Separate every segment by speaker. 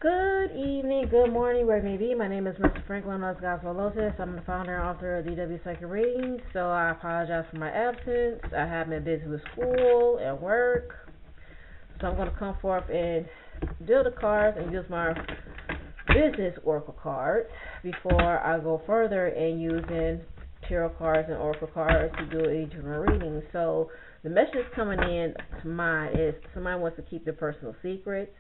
Speaker 1: Good evening, good morning, where it may be. My name is Mr. Franklin Los Lotus. I'm the founder and author of DW Psychic Readings, so I apologize for my absence. I have been busy with school and work, so I'm going to come forth and deal the cards and use my business oracle cards before I go further in using tarot cards and oracle cards to do a general reading. So the message coming in to mine is somebody wants to keep their personal secrets.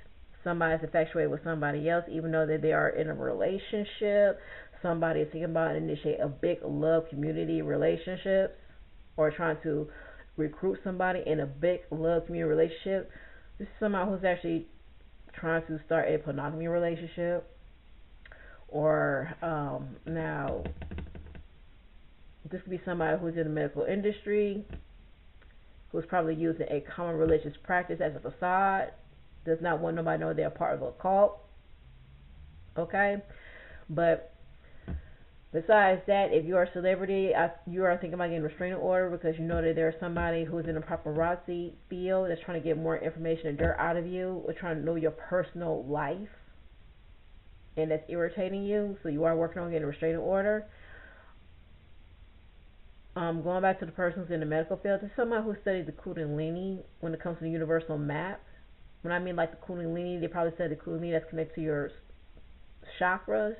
Speaker 1: Somebody's infatuated with somebody else, even though that they are in a relationship. Somebody is thinking about initiate a big love community relationship, or trying to recruit somebody in a big love community relationship. This is somebody who's actually trying to start a monogamy relationship, or now this could be somebody who's in the medical industry, who's probably using a common religious practice as a facade, does not want nobody to know they're part of a cult. Okay? But besides that, if you're a celebrity, you are thinking about getting a restraining order because you know that there's somebody who's in the paparazzi field that's trying to get more information and dirt out of you, or trying to know your personal life, and that's irritating you, so you are working on getting a restraining order. Going back to the person who's in the medical field, there's somebody who studied the Kundalini when it comes to the universal map. When I mean like the Kundalini, they probably said the Kundalini that's connected to your chakras,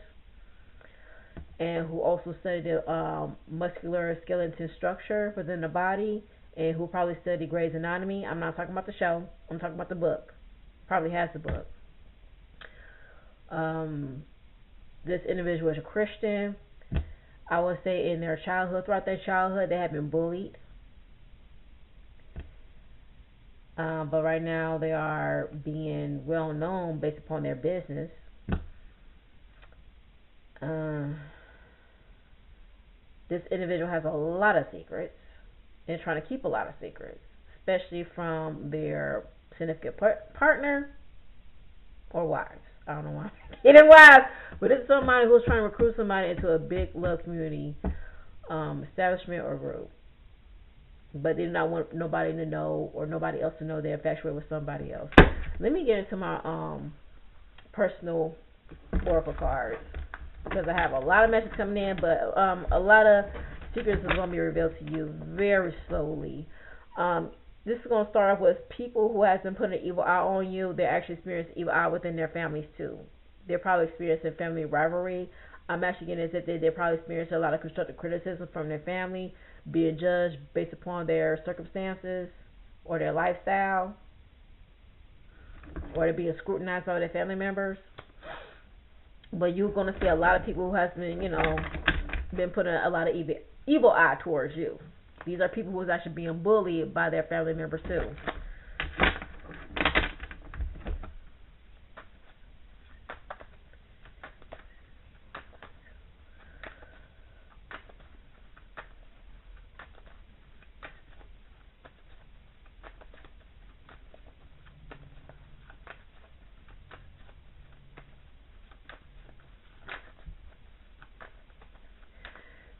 Speaker 1: and who also studied the muscular skeleton structure within the body, and who probably studied Grey's Anatomy. I'm not talking about the show. I'm talking about the book. Probably has the book. This individual is a Christian. I would say in their childhood, throughout their childhood, they have been bullied. But right now they are being well known based upon their business. This individual has a lot of secrets and is trying to keep a lot of secrets, especially from their significant partner or wives. I don't know why I'm getting wives, but it's somebody who's trying to recruit somebody into a big love community establishment or group. But they do not want nobody to know, or nobody else to know they're infatuated with somebody else. Let me get into my personal oracle cards, because I have a lot of messages coming in, but a lot of secrets is going to be revealed to you very slowly. This is going to start off with people who has been putting an evil eye on you. They're actually experiencing evil eye within their families too. They're probably experiencing family rivalry. I'm actually getting that they're probably experiencing a lot of constructive criticism from their family, being judged based upon their circumstances or their lifestyle, or they're being scrutinized by their family members. But you're going to see a lot of people who has been, been putting a lot of evil eye towards you. These are people who's actually being bullied by their family members too.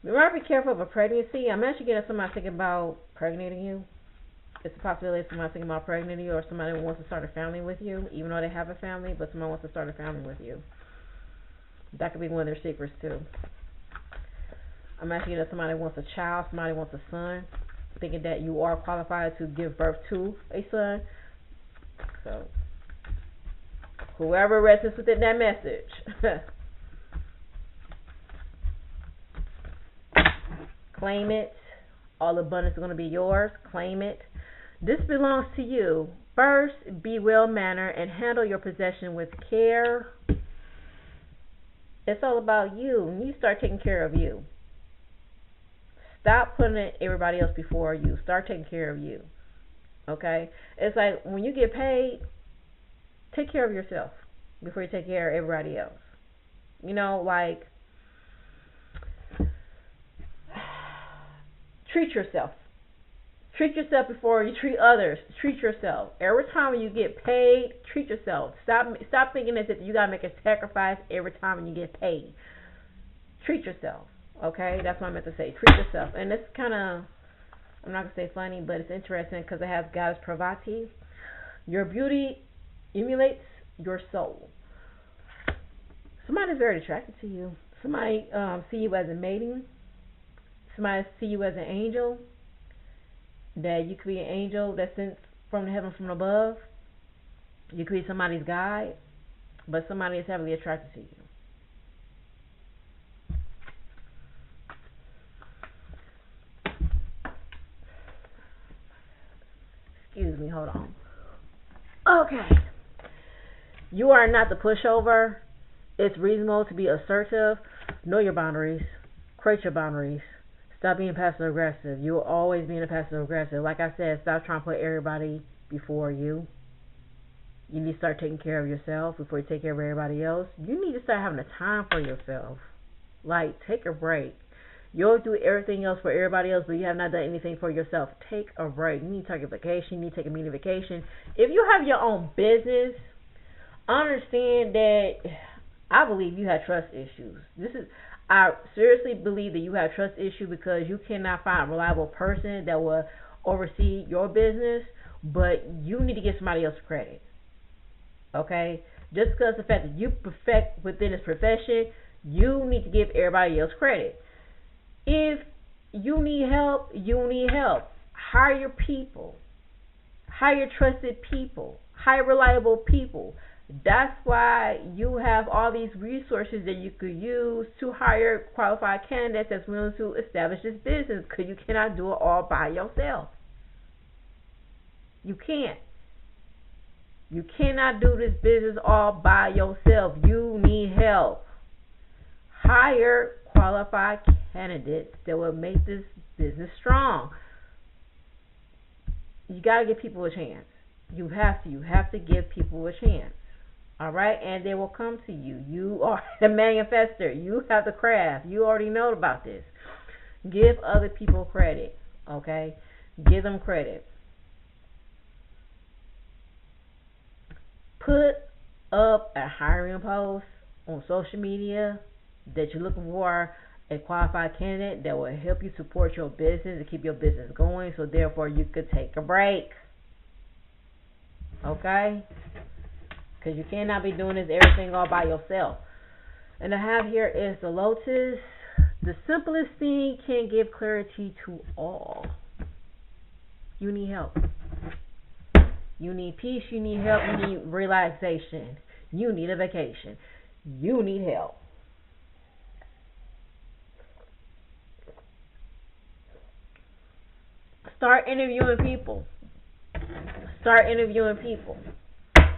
Speaker 1: Remember, be careful of a pregnancy. I'm actually getting somebody thinking about pregnating you. It's a possibility of somebody thinking about pregnating you, or somebody who wants to start a family with you, even though they have a family, but somebody wants to start a family with you. That could be one of their secrets too. I'm actually getting somebody wants a child, somebody wants a son, thinking that you are qualified to give birth to a son. So, whoever resonates within that message, claim it. All abundance is going to be yours. Claim it. This belongs to you. First, be well-mannered and handle your possession with care. It's all about you. You start taking care of you. Stop putting everybody else before you. Start taking care of you. Okay? It's like when you get paid, take care of yourself before you take care of everybody else. Like, treat yourself. Treat yourself before you treat others. Treat yourself. Every time you get paid, treat yourself. Stop thinking as if you gotta make a sacrifice every time you get paid. Treat yourself. Okay, that's what I meant to say. Treat yourself. And it's kind of, I'm not gonna say funny, but it's interesting because it has Goddess Pravati. Your beauty emulates your soul. Somebody's very attracted to you. Somebody see you as a mating. Somebody see you as an angel. That you could be an angel that's sent from heaven from above. You could be somebody's guide, but somebody is heavily attracted to you. Excuse me, hold on. Okay. You are not the pushover. It's reasonable to be assertive. Know your boundaries. Create your boundaries. Stop being passive aggressive. You'll always be in a passive aggressive. Like I said, stop trying to put everybody before you. You need to start taking care of yourself before you take care of everybody else. You need to start having a time for yourself. Like, take a break. You'll do everything else for everybody else, but you have not done anything for yourself. Take a break. You need to take a vacation. You need to take a mini vacation. If you have your own business, understand that I believe you have trust issues. I seriously believe that you have trust issues because you cannot find a reliable person that will oversee your business, but you need to give somebody else credit. Okay? Just because the fact that you perfect within this profession, you need to give everybody else credit. If you need help, you need help. Hire people. Hire trusted people. Hire reliable people. That's why you have all these resources that you could use to hire qualified candidates that's willing to establish this business, because you cannot do it all by yourself. You can't. You cannot do this business all by yourself. You need help. Hire qualified candidates that will make this business strong. You got to give people a chance. You have to. You have to give people a chance. All right? And they will come to you. You are the manifester. You have the craft. You already know about this. Give other people credit. Okay? Give them credit. Put up a hiring post on social media that you're looking for a qualified candidate that will help you support your business and keep your business going, so therefore you could take a break. Okay? Because you cannot be doing this everything all by yourself. And I have here is the Lotus. The simplest thing can give clarity to all. You need help. You need peace. You need help. You need relaxation. You need a vacation. You need help. Start interviewing people. Start interviewing people.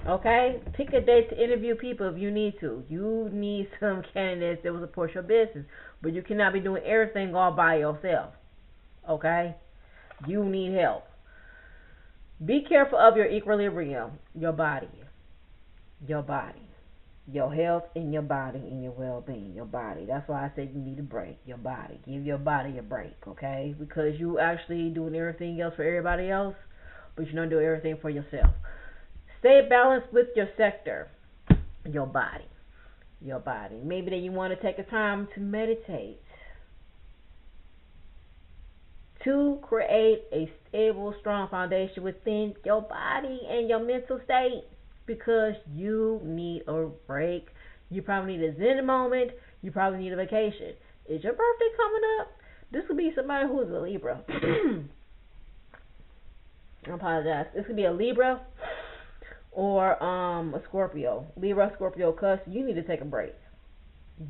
Speaker 1: Okay? Pick a date to interview people if you need to. You need some candidates that will support your business. But you cannot be doing everything all by yourself. Okay? You need help. Be careful of your equilibrium. Your body. Your body. Your health and your body and your well-being. Your body. That's why I said you need a break. Your body. Give your body a break. Okay? Because you actually doing everything else for everybody else, but you don't do everything for yourself. Stay balanced with your sector, your body, your body. Maybe that you want to take a time to meditate, to create a stable, strong foundation within your body and your mental state, because you need a break. You probably need a Zen moment. You probably need a vacation. Is your birthday coming up? This could be somebody who is a Libra. I apologize. This could be a Libra or a Scorpio. Libra, Scorpio, Cus. You need to take a break.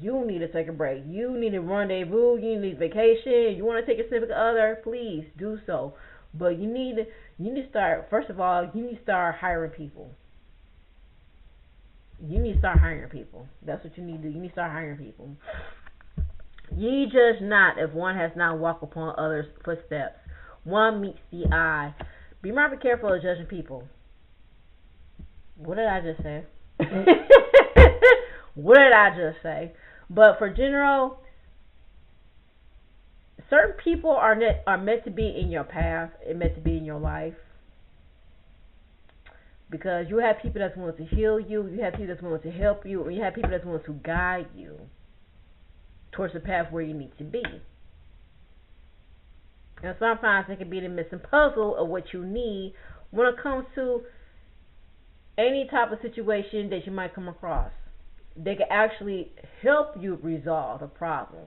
Speaker 1: You need to take a break. You need to rendezvous. You need vacation. You want to take a significant other, please do so. But you need to start, first of all, you need to start hiring people. You need to start hiring people. That's what you need to do. You need to start hiring people. Ye judge not if one has not walked upon others' footsteps. One meets the eye. Be very careful of judging people. What did I just say? What did I just say? But for general, certain people are meant to be in your path and meant to be in your life. Because you have people that's willing to heal you, you have people that's willing to help you, and you have people that's willing to guide you towards the path where you need to be. And sometimes it can be the missing puzzle of what you need when it comes to any type of situation that you might come across. they can actually help you resolve the problem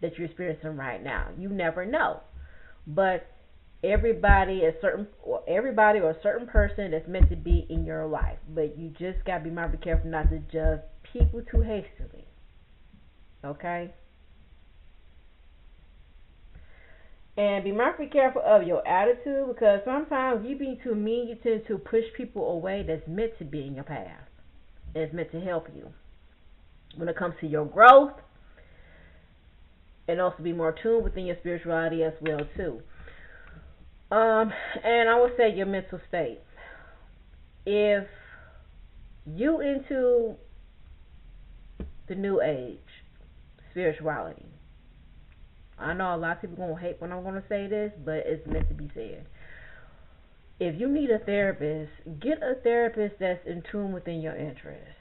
Speaker 1: that you're experiencing right now. You never know. But everybody or a certain person that's meant to be in your life. But you just gotta be mindful, careful not to judge people too hastily. Okay? And be mindful, careful of your attitude, because sometimes you being too mean, you tend to push people away that's meant to be in your path. It's meant to help you when it comes to your growth, and also be more tuned within your spirituality as well too. And I would say your mental state. If you into the new age spirituality, I know a lot of people gonna hate when I'm gonna say this, but it's meant to be said. If you need a therapist, get a therapist that's in tune within your interests.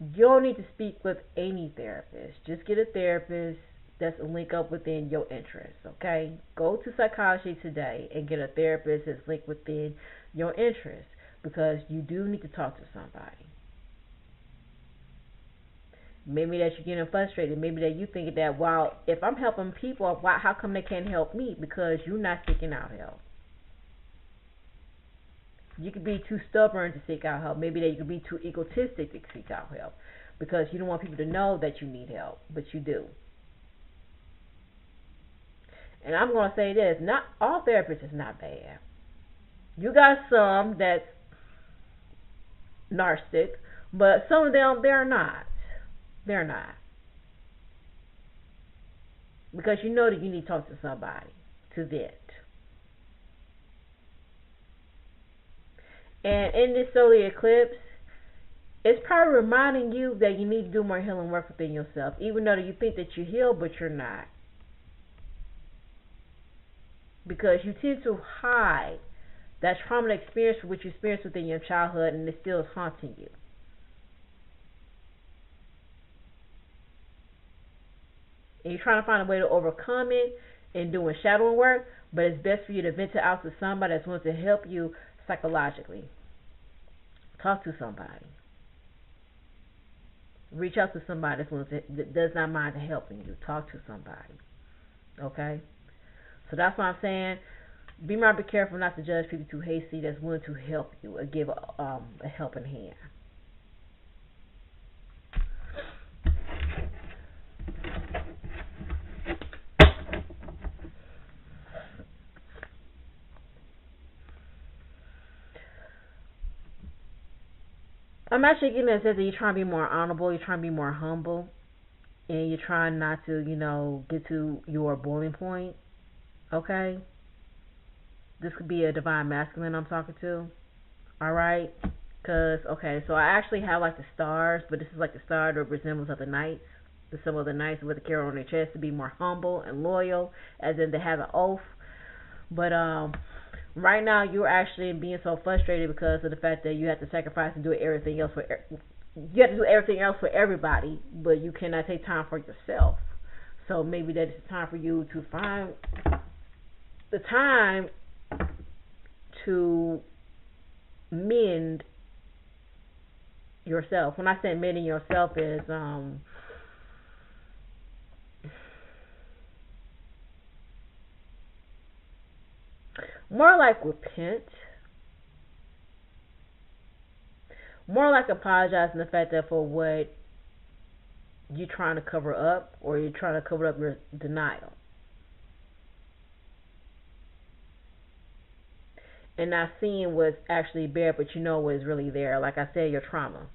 Speaker 1: You don't need to speak with any therapist. Just get a therapist that's a link up within your interests, okay? Go to Psychology Today and get a therapist that's linked within your interests, because you do need to talk to somebody. Maybe that you're getting frustrated. Maybe that you think that, well, if I'm helping people, why, how come they can't help me? Because you're not seeking out help. You could be too stubborn to seek out help. Maybe that you could be too egotistic to seek out help, because you don't want people to know that you need help, but you do. And I'm going to say this, not all therapists is not bad. You got some that's narcissistic, but some of them, they're not. They're not. Because you know that you need to talk to somebody to vent. And in this solar eclipse, it's probably reminding you that you need to do more healing work within yourself, even though you think that you're healed, but you're not. Because you tend to hide that trauma experience which you experienced within your childhood, and it still is haunting you. And you're trying to find a way to overcome it and doing shadowing work, but it's best for you to vent it out to somebody that's willing to help you psychologically. Talk to somebody. Reach out to somebody that does not mind helping you. Talk to somebody. Okay? So that's what I'm saying. Be careful not to judge people too hasty that's willing to help you or give a helping hand. I'm actually getting a sense that you're trying to be more honorable, you're trying to be more humble, and you're trying not to, get to your boiling point. Okay? This could be a divine masculine I'm talking to. Alright? Because, okay, so I actually have like the stars, but this is like the star that resembles of the knights. The symbol of the knights with the carol on their chest, to be more humble and loyal, as in to have an oath. But right now you're actually being so frustrated because of the fact that you have to sacrifice and do everything else you have to do everything else for everybody, but you cannot take time for yourself. So maybe that it's time for you to find the time to mend yourself. When I say mending yourself is more like repent, more like apologizing the fact that for what you're trying to cover up, or you're trying to cover up your denial, and not seeing what's actually there, but you know what's really there. Like I said, your trauma.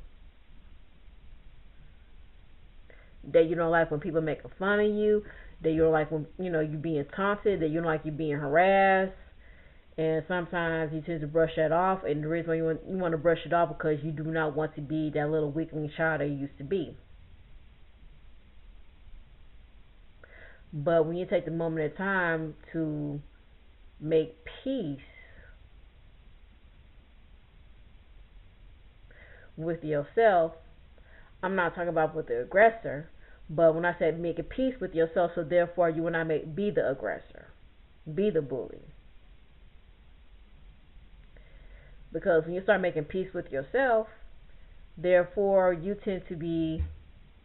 Speaker 1: That you don't like when people make fun of you. That you don't like when you're being taunted. That you don't like you being harassed. And sometimes you tend to brush that off. And the reason why you want to brush it off because you do not want to be that little weakling child that you used to be. But when you take the moment of time to make peace with yourself, I'm not talking about with the aggressor, but when I say make a peace with yourself, so therefore you will not be the aggressor, be the bully. Because when you start making peace with yourself, Therefore, you tend to be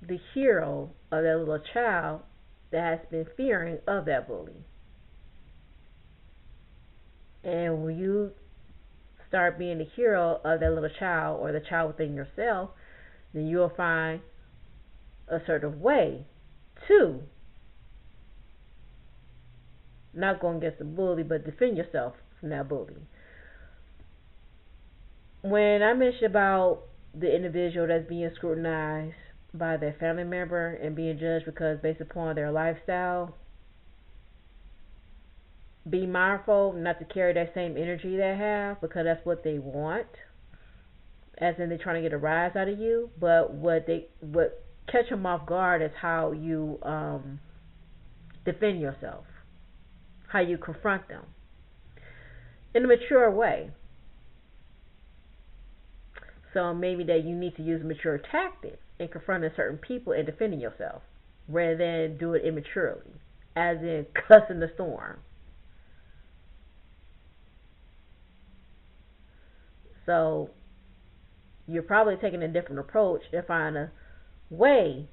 Speaker 1: the hero of that little child that has been fearing of that bully. And when you start being the hero of that little child or the child within yourself, then you'll find a certain way to not go against the bully, but defend yourself from that bully. When I mentioned about the individual that's being scrutinized by their family member and being judged because based upon their lifestyle, be mindful not to carry that same energy they have because that's what they want. As in, they're trying to get a rise out of you, but what catch them off guard is how you defend yourself, how you confront them in a mature way. So maybe that you need to use mature tactics in confronting certain people and defending yourself, rather than do it immaturely, as in cussing the storm. So you're probably taking a different approach and find a way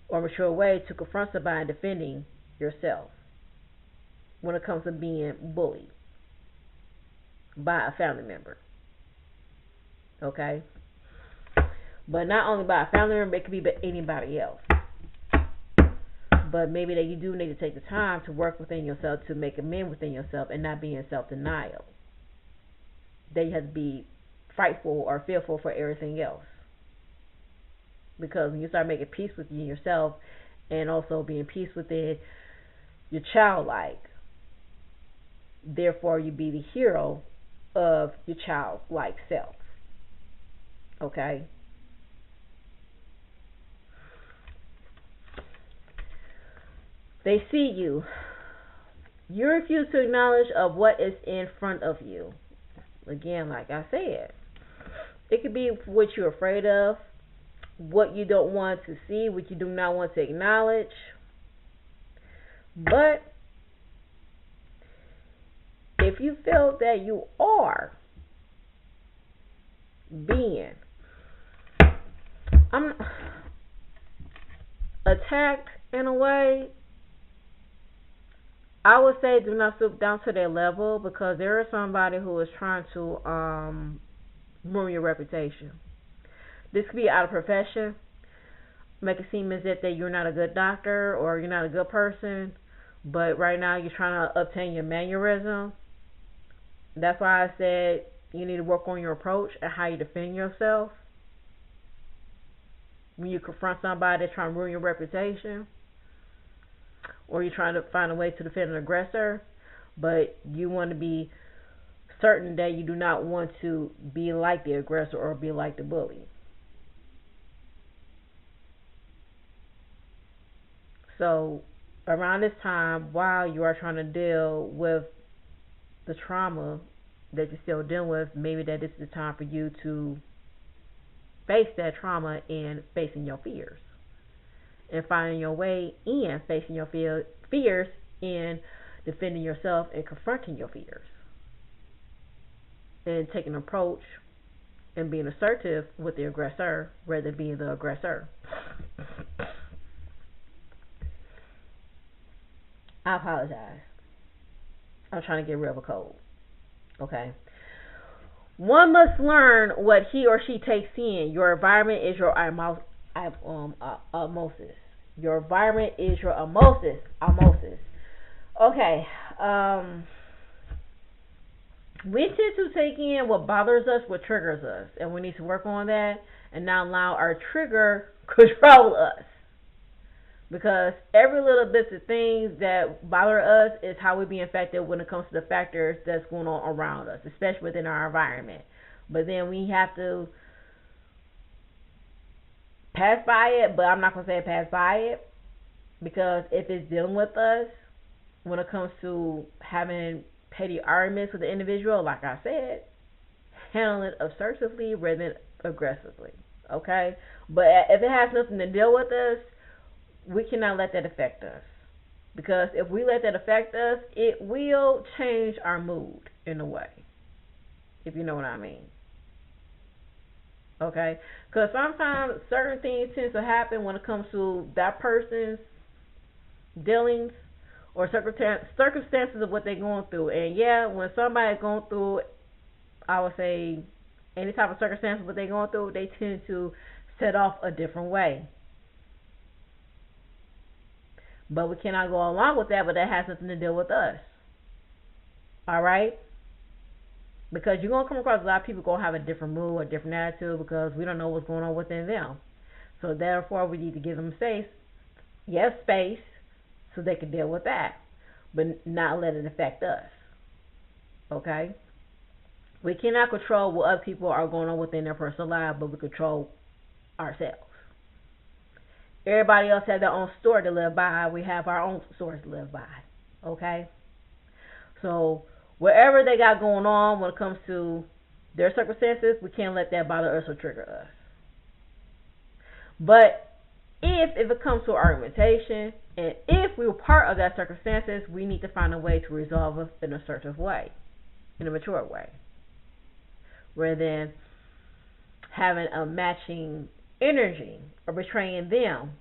Speaker 1: or mature way to confront somebody and defending yourself when it comes to being bullied by a family member. Okay? But not only by a family member, it could be by anybody else. But maybe that you do need to take the time to work within yourself to make amends within yourself and not be in self-denial. That you have to be frightful or fearful for everything else. Because when you start making peace within yourself and also being peace within your childlike, therefore you be the hero of your childlike self. Okay? They see you. You refuse to acknowledge of what is in front of you. Again, like I said, it could be what you're afraid of, what you don't want to see, what you do not want to acknowledge. But if you feel that you are being attacked in a way, I would say do not stoop down to their level, because there is somebody who is trying to ruin your reputation. This could be out of profession, make it seem as if that you're not a good doctor or you're not a good person, but right now you're trying to obtain your mannerism. That's why I said you need to work on your approach and how you defend yourself when you confront somebody that's trying to ruin your reputation, or you're trying to find a way to defend an aggressor, but you want to be certain that you do not want to be like the aggressor or be like the bully. So around this time, while you are trying to deal with the trauma that you're still dealing with, maybe that this is the time for you to face that trauma and facing your fears, and finding your way in facing your fears and defending yourself and confronting your fears, and taking an approach and being assertive with the aggressor rather than being the aggressor. I apologize. I'm trying to get rid of a cold. Okay. One must learn what he or she takes in. Your environment is your osmosis. Your environment is your osmosis. Okay. We tend to take in what bothers us, what triggers us, and we need to work on that and not allow our trigger control us. Because every little bit of things that bother us is how we be affected when it comes to the factors that's going on around us, especially within our environment. But then we have to pass by it, but I'm not going to say pass by it, because if it's dealing with us, when it comes to having petty arguments with the individual, like I said, handle it assertively rather than aggressively. Okay? But if it has nothing to deal with us, we cannot let that affect us. Because if we let that affect us, it will change our mood in a way. If you know what I mean. Okay? Because sometimes certain things tend to happen when it comes to that person's dealings or circumstances of what they're going through. And yeah, when somebody's going through, I would say, any type of circumstance what they're going through, they tend to set off a different way. But we cannot go along with that, but that has nothing to do with us. Alright? Because you're going to come across a lot of people going to have a different mood or different attitude because we don't know what's going on within them. So therefore, we need to give them space. Yes, space, so they can deal with that, but not let it affect us. Okay? We cannot control what other people are going on within their personal life, but we control ourselves. Everybody else has their own story to live by. We have our own stories to live by. Okay? So, whatever they got going on when it comes to their circumstances, we can't let that bother us or trigger us. But if it comes to argumentation, and if we were part of that circumstances, we need to find a way to resolve it in an assertive way, in a mature way, rather than having a matching energy or betraying them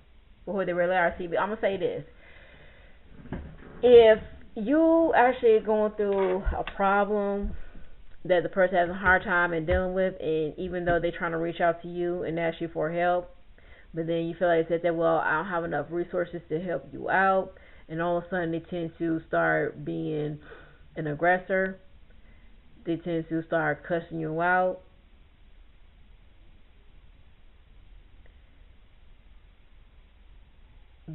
Speaker 1: for who they really are. See, I'm going to say this. If you actually going through a problem that the person has a hard time in dealing with, and even though they're trying to reach out to you and ask you for help, but then you feel like they said that, well, I don't have enough resources to help you out, and all of a sudden they tend to start being an aggressor. They tend to start cussing you out.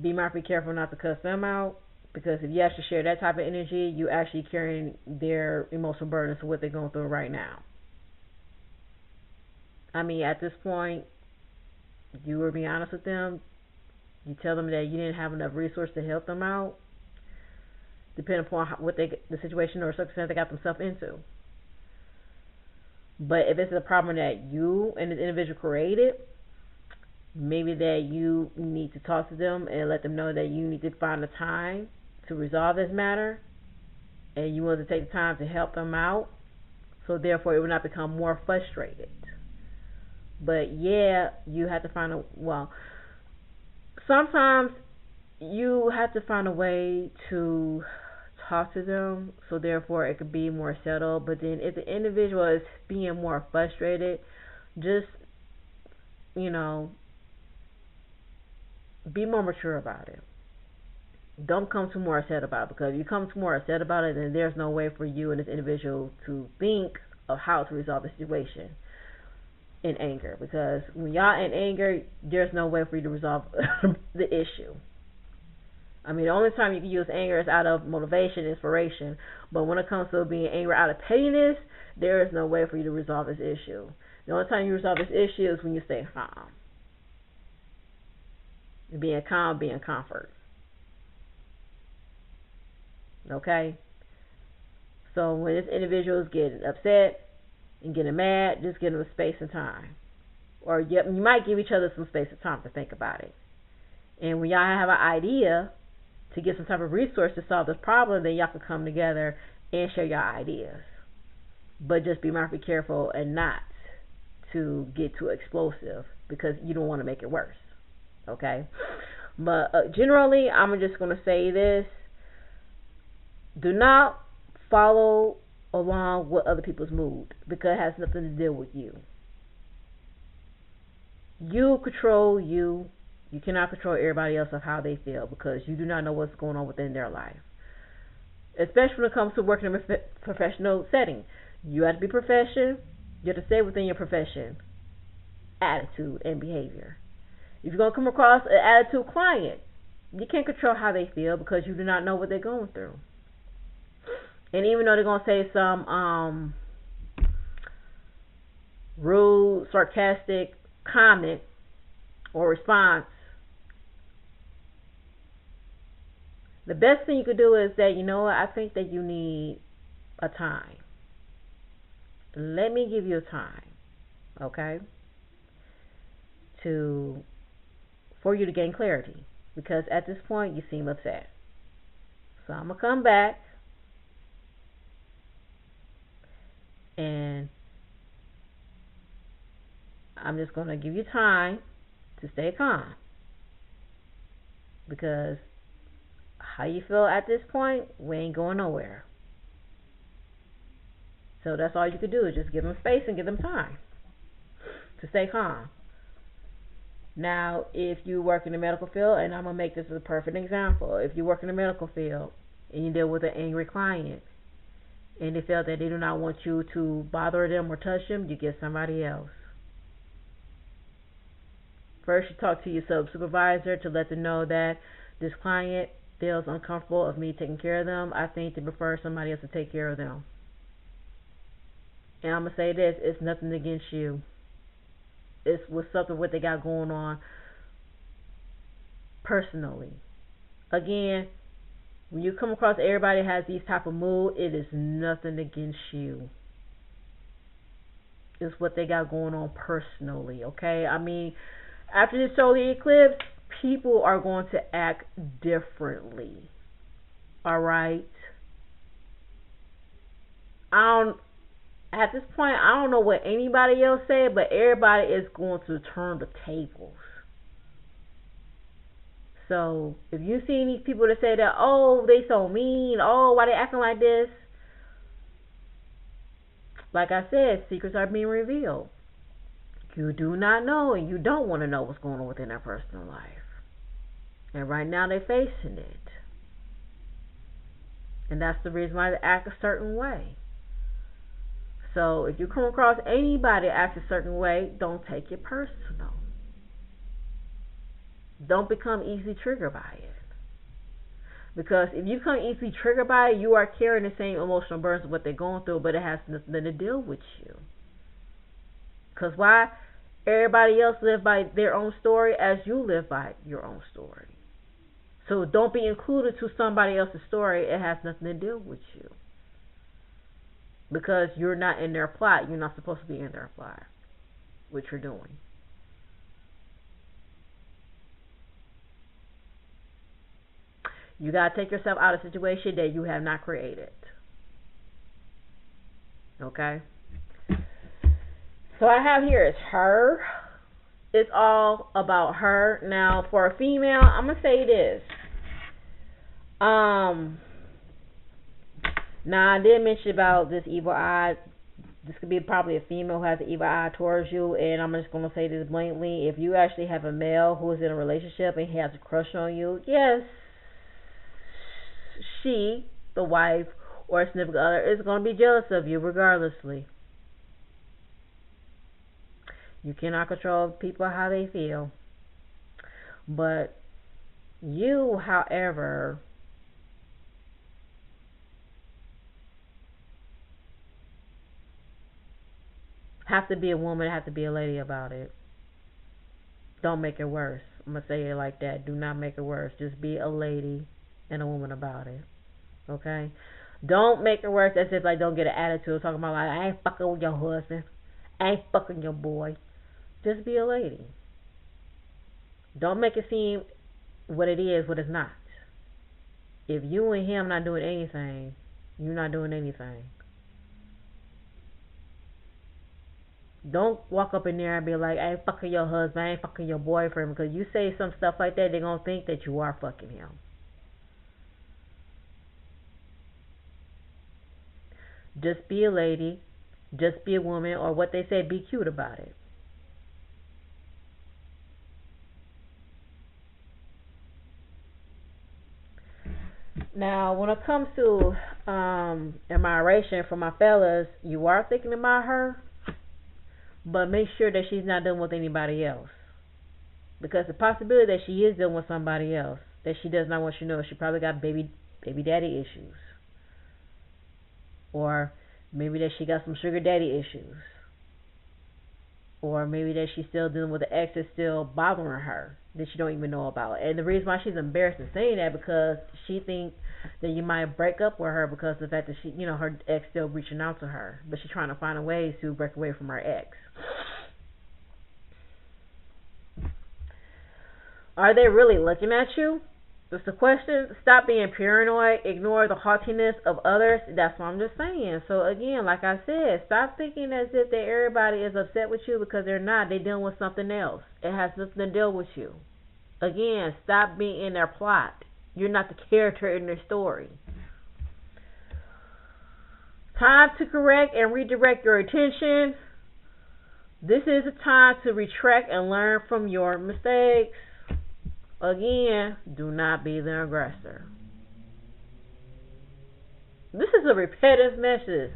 Speaker 1: Be mindful, careful not to cuss them out, because if you actually share that type of energy, you're actually carrying their emotional burdens of what they're going through right now. I mean, at this point, you were being honest with them. You tell them that you didn't have enough resources to help them out, depending upon what the situation or circumstance they got themselves into. But if it's a problem that you and the individual created, maybe that you need to talk to them and let them know that you need to find the time to resolve this matter, and you want to take the time to help them out, so therefore it will not become more frustrated. But yeah, you have to find sometimes you have to find a way to talk to them, so therefore it could be more settled. But then if the individual is being more frustrated, just, be more mature about it. Don't come too more upset about it, because if you come too more upset about it, then there's no way for you and this individual to think of how to resolve the situation in anger. Because when y'all in anger, there's no way for you to resolve the issue. I mean, the only time you can use anger is out of motivation, inspiration. But when it comes to being angry out of pettiness, there is no way for you to resolve this issue. The only time you resolve this issue is when you stay calm. Being calm, being comfort. Okay? So when this individual is getting upset and getting mad, just give them space and time. Or you might give each other some space and time to think about it. And when y'all have an idea to get some type of resource to solve this problem, then y'all can come together and share your ideas. But just be mindful, careful, and not to get too explosive, because you don't want to make it worse. Okay? But generally, I'm just going to say this. Do not follow along with other people's mood, because it has nothing to do with you. You control you. You cannot control everybody else of how they feel, because you do not know what's going on within their life. Especially when it comes to working in a professional setting. You have to be professional. You have to stay within your profession, attitude, and behavior. If you're going to come across an attitude client, you can't control how they feel, because you do not know what they're going through. And even though they're going to say some rude, sarcastic comment or response, the best thing you could do is that, I think that you need a time. Let me give you a time, okay, for you to gain clarity, because at this point you seem upset. So I'm going to come back and I'm just going to give you time to stay calm. Because how you feel at this point, we ain't going nowhere. So that's all you could do is just give them space and give them time to stay calm. Now, if you work in the medical field, and I'm going to make this a perfect example. If you work in the medical field and you deal with an angry client and they feel that they do not want you to bother them or touch them, you get somebody else. First, you talk to your supervisor to let them know that this client feels uncomfortable of me taking care of them. I think they prefer somebody else to take care of them. And I'm going to say this, it's nothing against you. It's with something what they got going on personally. Again, when you come across everybody has these type of mood, it is nothing against you. It's what they got going on personally, okay? I mean, after this solar eclipse, people are going to act differently. Alright? At this point, I don't know what anybody else said, but everybody is going to turn the tables. So, if you see these people that say that, oh, they so mean, oh, why they acting like this? Like I said, secrets are being revealed. You do not know, and you don't want to know what's going on within their personal life. And right now, they're facing it. And that's the reason why they act a certain way. So if you come across anybody that acts a certain way, don't take it personal. Don't become easily triggered by it. Because if you become easily triggered by it, you are carrying the same emotional burdens of what they're going through, but it has nothing to deal with you. Because why? Everybody else lives by their own story as you live by your own story. So don't be included to somebody else's story. It has nothing to do with you. Because you're not in their plot. You're not supposed to be in their plot. What you're doing. You got to take yourself out of a situation that you have not created. Okay? So I have here is her. It's all about her. Now, for a female, I'm going to say this. Now, I did mention about this evil eye. This could be probably a female who has an evil eye towards you. And I'm just going to say this blatantly. If you actually have a male who is in a relationship and he has a crush on you, yes, she, the wife or a significant other, is going to be jealous of you regardlessly. You cannot control people how they feel. But you, however, have to be a woman, have to be a lady about it. Don't make it worse. I'm going to say it like that. Do not make it worse. Just be a lady and a woman about it. Okay? Don't make it worse as if like don't get an attitude talking about like I ain't fucking with your husband. I ain't fucking your boy. Just be a lady. Don't make it seem what it is, what it's not. If you and him not doing anything, you're not doing anything. Don't walk up in there and be like, I ain't fucking your husband, I ain't fucking your boyfriend, because you say some stuff like that, they're going to think that you are fucking him. Just be a lady, just be a woman, or what they say, be cute about it. Now, when it comes to admiration for my fellas, you are thinking about her, but make sure that she's not dealing with anybody else. Because the possibility that she is dealing with somebody else that she does not want you to know, she probably got baby daddy issues. Or maybe that she got some sugar daddy issues. Or maybe that she's still dealing with the ex that's still bothering her that you don't even know about. And the reason why she's embarrassed in saying that because she thinks that you might break up with her because of the fact that she, her ex still reaching out to her, but she's trying to find a way to break away from her ex. Are they really looking at you? That's the question. Stop being paranoid. Ignore the haughtiness of others. That's what I'm just saying. So again, like I said, stop thinking as if that everybody is upset with you, because they're not. They're dealing with something else. It has nothing to deal with you. Again, stop being in their plot. You're not the character in their story. Time to correct and redirect your attention. This is a time to retract and learn from your mistakes. Again, do not be the aggressor. This is a repetitive message.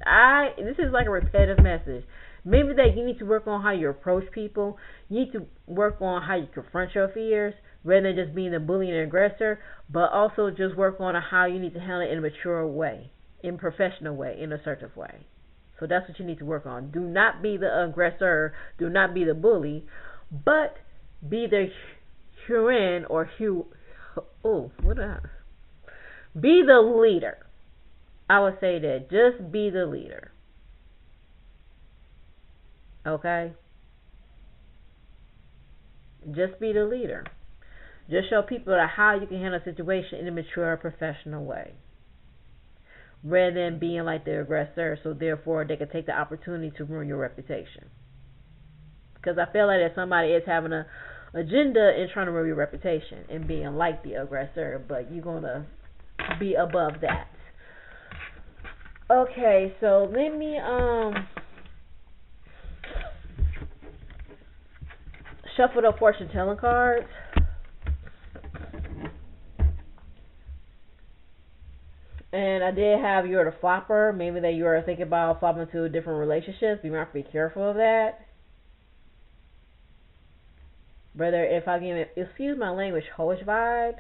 Speaker 1: This is like a repetitive message. Maybe that you need to work on how you approach people. You need to work on how you confront your fears, rather than just being the bully and aggressor, but also just work on how you need to handle it in a mature way, in a professional way, in an assertive way. So that's what you need to work on. Do not be the aggressor. Do not be the bully, but be the Huron or be the leader. I would say that. Just be the leader. Okay? Just be the leader. Just show people how you can handle a situation in a mature, professional way, rather than being like the aggressor, so therefore they can take the opportunity to ruin your reputation. Because I feel like that somebody is having a agenda in trying to ruin your reputation and being like the aggressor, but you're going to be above that. Okay, so let me shuffle the fortune telling cards. And I did have you're the flopper. Maybe that you are thinking about flopping to different relationships. You might have to be careful of that. Brother, if I give it, excuse my language, hoish vibes,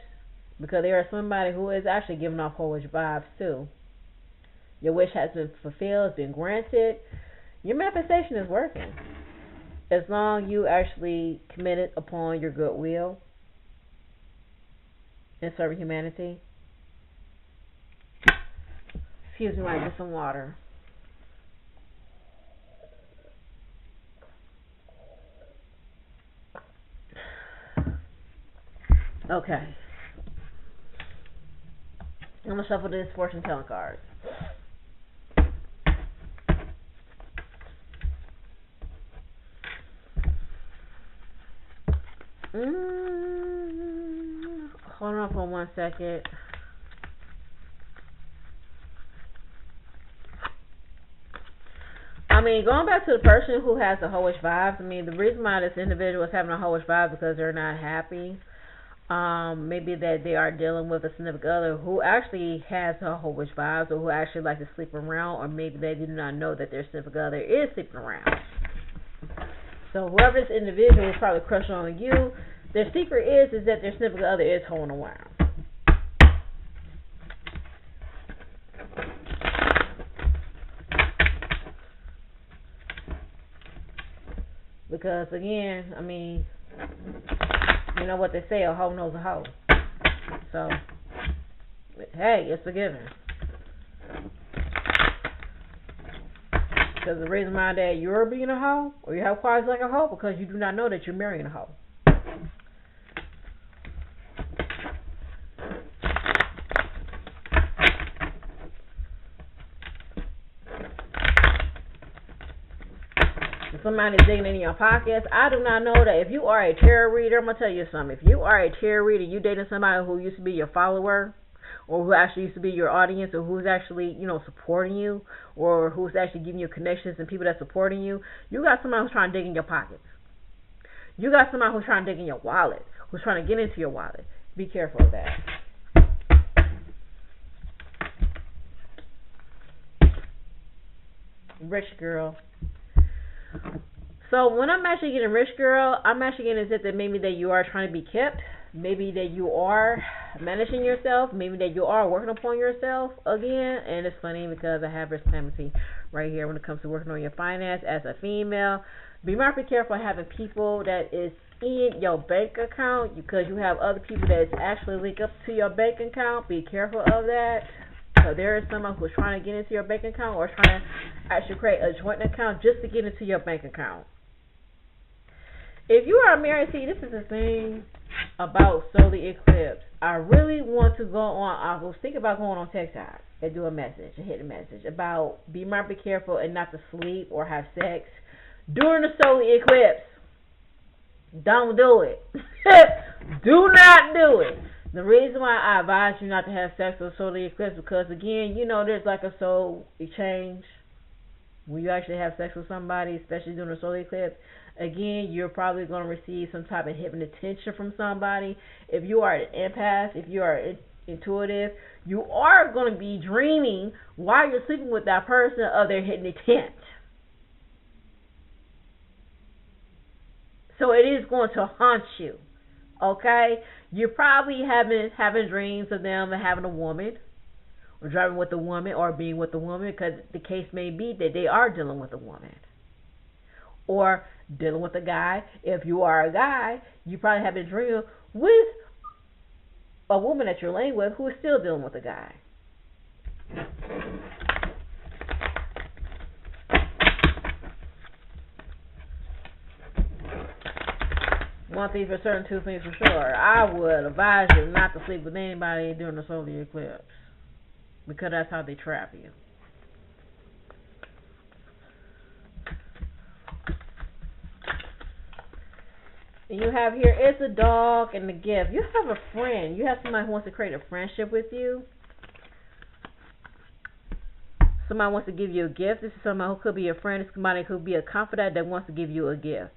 Speaker 1: because there is somebody who is actually giving off hoish vibes too. Your wish has been fulfilled, it's been granted. Your manifestation is working. As long as you actually committed upon your goodwill and serving humanity. Excuse me, I get some water. Okay. I'm going to shuffle this fortune telling card. Hold on for 1 second. I mean, going back to the person who has the hoish vibes, I mean, the reason why this individual is having a hoish vibe is because they're not happy. Maybe that they are dealing with a significant other who actually has a hoish vibes, or who actually likes to sleep around, or maybe they do not know that their significant other is sleeping around. So whoever this individual is probably crushing on you, their secret is that their significant other is holding around. Because again, I mean, you know what they say, a hoe knows a hoe. So, hey, it's a given. Because the reason why that you're being a hoe, or you have qualities like a hoe, because you do not know that you're marrying a hoe. Somebody's digging in your pockets. I do not know that. If you are a tarot reader, I'm going to tell you something. If you are a tarot reader, you dating somebody who used to be your follower, or who actually used to be your audience, or who's actually, supporting you, or who's actually giving you connections and people that's supporting you, you got somebody who's trying to dig in your pockets. You got somebody who's trying to dig in your wallet, who's trying to get into your wallet. Be careful of that. Rich girl. So when I'm actually getting rich girl, I'm actually getting that maybe that you are trying to be kept, maybe that you are managing yourself, maybe that you are working upon yourself again. And it's funny because I have this calamity right here when it comes to working on your finance as a female. Be more careful having people that is in your bank account, because you have other people that is actually linked up to your bank account. Be careful of that. So there is someone who's trying to get into your bank account, or trying to actually create a joint account just to get into your bank account. If you are married, see, this is the thing about solar eclipse. I really want to go on. I was thinking about going on TikTok and do a message, a hidden message about be careful and not to sleep or have sex during the solar eclipse. Don't do it. Do not do it. The reason why I advise you not to have sex with solar eclipse because again, there's like a soul exchange when you actually have sex with somebody, especially during a solar eclipse. Again, you're probably going to receive some type of hidden attention from somebody. If you are an empath, if you are intuitive, you are going to be dreaming while you're sleeping with that person of their hidden intent. So it is going to haunt you. Okay? You're probably having dreams of them and having a woman, or driving with a woman, or being with a woman, because the case may be that they are dealing with a woman. Or dealing with a guy. If you are a guy, you probably have been dreaming with a woman that you're laying with who is still dealing with a guy. One thing for certain, two things for sure. I would advise you not to sleep with anybody during the solar eclipse, because that's how they trap you. And you have here, it's a dog and the gift. You have a friend. You have somebody who wants to create a friendship with you. Somebody wants to give you a gift. This is somebody who could be a friend. Somebody who could be a confidant that wants to give you a gift.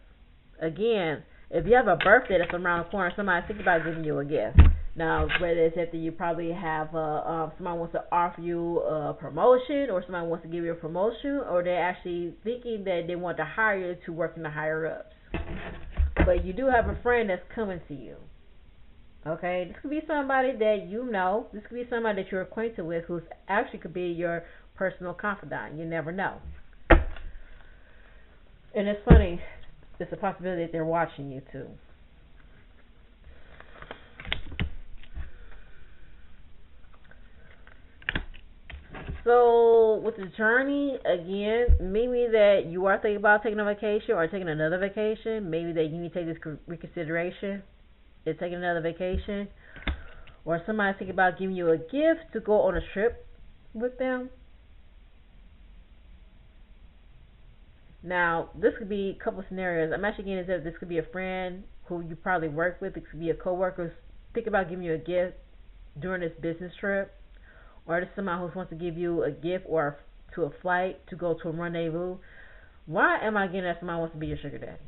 Speaker 1: Again, if you have a birthday that's around the corner, somebody think about giving you a gift. Now, whether it's after you probably have somebody wants to offer you a promotion, or somebody wants to give you a promotion, or they're actually thinking that they want to hire you to work in the higher ups. But you do have a friend that's coming to you. Okay, this could be somebody that you know. This could be somebody that you're acquainted with, who's actually could be your personal confidant. You never know. And it's funny. It's a possibility that they're watching you too. So with the journey, again, maybe that you are thinking about taking a vacation or taking another vacation. Maybe that you need to take this reconsideration and taking another vacation. Or somebody's thinking about giving you a gift to go on a trip with them. Now, this could be a couple of scenarios. I'm actually getting as if this could be a friend who you probably work with. It could be a coworker. Think about giving you a gift during this business trip. Or there's somebody who wants to give you a gift or to a flight to go to a rendezvous. Why am I getting that somebody wants to be your sugar daddy?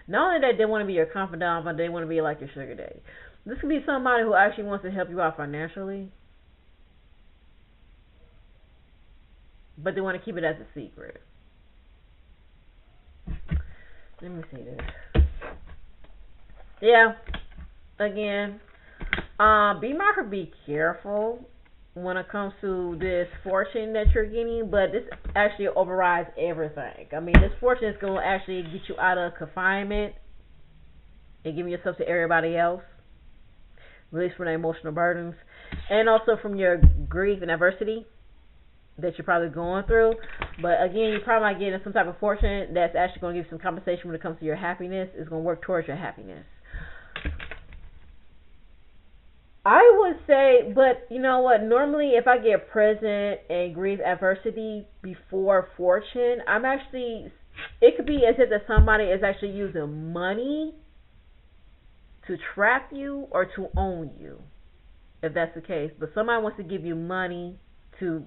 Speaker 1: Not only that they want to be your confidant, but they want to be like your sugar daddy. This could be somebody who actually wants to help you out financially, but they want to keep it as a secret. Let me see this. Yeah. Again, be careful when it comes to this fortune that you're getting, but this actually overrides everything. I mean, this fortune is going to actually get you out of confinement and giving yourself to everybody else, release from the emotional burdens, and also from your grief and adversity that you're probably going through. But again, you're probably not getting some type of fortune that's actually going to give you some compensation when it comes to your happiness. It's going to work towards your happiness. I would say, but you know what? Normally, if I get present and grief adversity before fortune, it could be as if that somebody is actually using money to trap you or to own you, if that's the case. But somebody wants to give you money to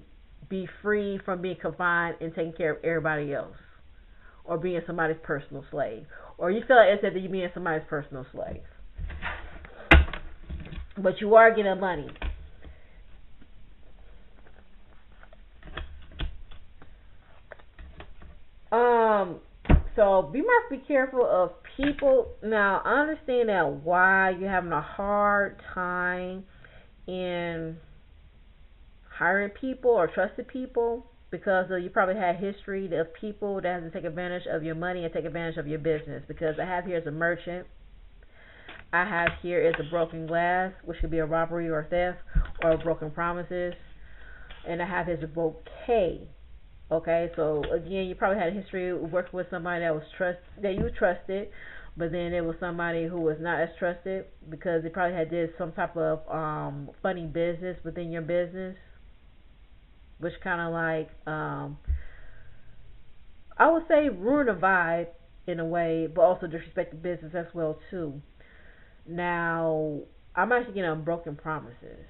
Speaker 1: be free from being confined and taking care of everybody else, or being somebody's personal slave, or you feel like it's that you're being somebody's personal slave. But you are getting money. So be careful of people. Now, I understand that why you're having a hard time in hiring people or trusted people, because you probably had history of people that have to take advantage of your money and take advantage of your business. Because I have here as a merchant. I have here is a broken glass, which could be a robbery or theft, or broken promises. And I have here is a bouquet, Okay, so again, you probably had a history of working with somebody that you trusted, but then it was somebody who was not as trusted because they probably had did some type of funny business within your business, which kind of like I would say ruin the vibe in a way, but also disrespect the business as well too. Now, I'm actually getting broken promises.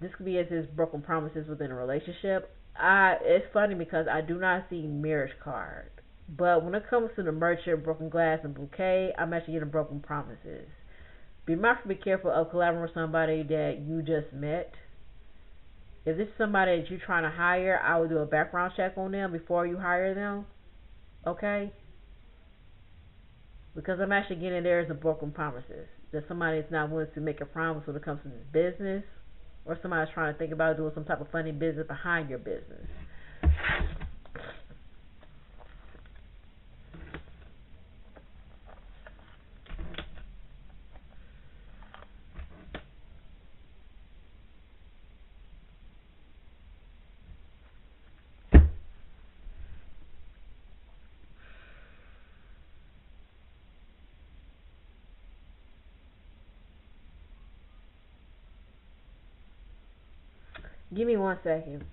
Speaker 1: This could be as is broken promises within a relationship. It's funny because I do not see marriage card, but when it comes to the merchant, broken glass, and bouquet, I'm actually getting broken promises. Be mindful, be careful of collaborating with somebody that you just met. If this is somebody that you're trying to hire, I would do a background check on them before you hire them. Okay? Because I'm actually getting there as a broken promises. That somebody is not willing to make a promise when it comes to this business, or somebody's trying to think about doing some type of funny business behind your business. Give me 1 second.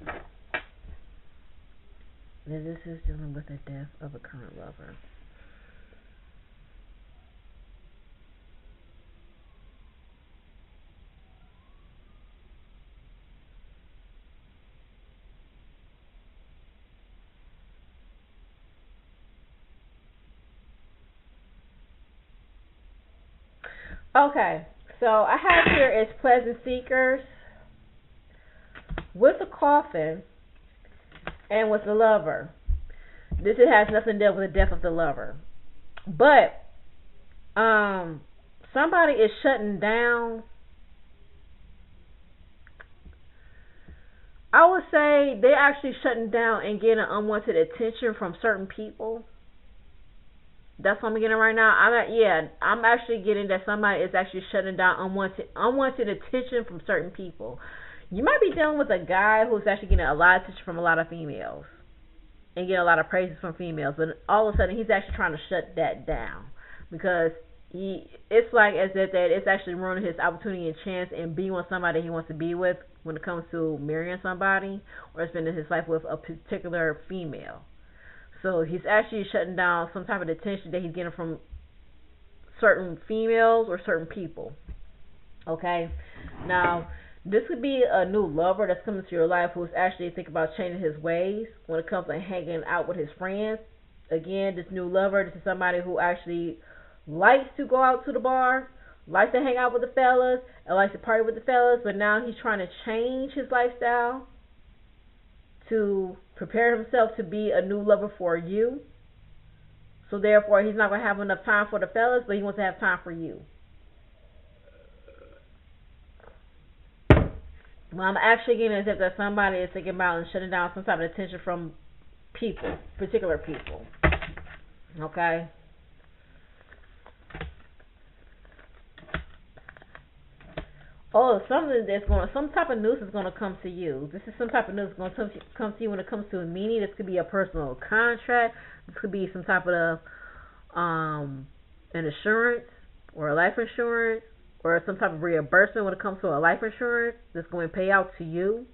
Speaker 1: Now this is dealing with the death of a current lover. Okay, so I have here is pleasant seekers with the coffin and with the lover. This has nothing to do with the death of the lover, but somebody is shutting down. I would say they're actually shutting down and getting unwanted attention from certain people. That's what I'm getting right now. I'm actually getting that somebody is actually shutting down unwanted attention from certain people. You might be dealing with a guy who's actually getting a lot of attention from a lot of females and getting a lot of praises from females, but all of a sudden he's actually trying to shut that down because it's like as if that it's actually ruining his opportunity and chance and being with somebody he wants to be with when it comes to marrying somebody or spending his life with a particular female. So he's actually shutting down some type of attention that he's getting from certain females or certain people. Okay? Now, this could be a new lover that's coming to your life who's actually thinking about changing his ways when it comes to hanging out with his friends. Again, this new lover, this is somebody who actually likes to go out to the bar, likes to hang out with the fellas, and likes to party with the fellas, but now he's trying to change his lifestyle to prepare himself to be a new lover for you. So therefore, he's not going to have enough time for the fellas, but he wants to have time for you. Well, I'm actually getting as if that somebody is thinking about and shutting down some type of attention from people, particular people. Okay? Oh, some type of news is going to come to you. This is some type of news going to come to you when it comes to a meaning. This could be a personal contract. This could be some type of an insurance or a life insurance or some type of reimbursement when it comes to a life insurance that's going to pay out to you.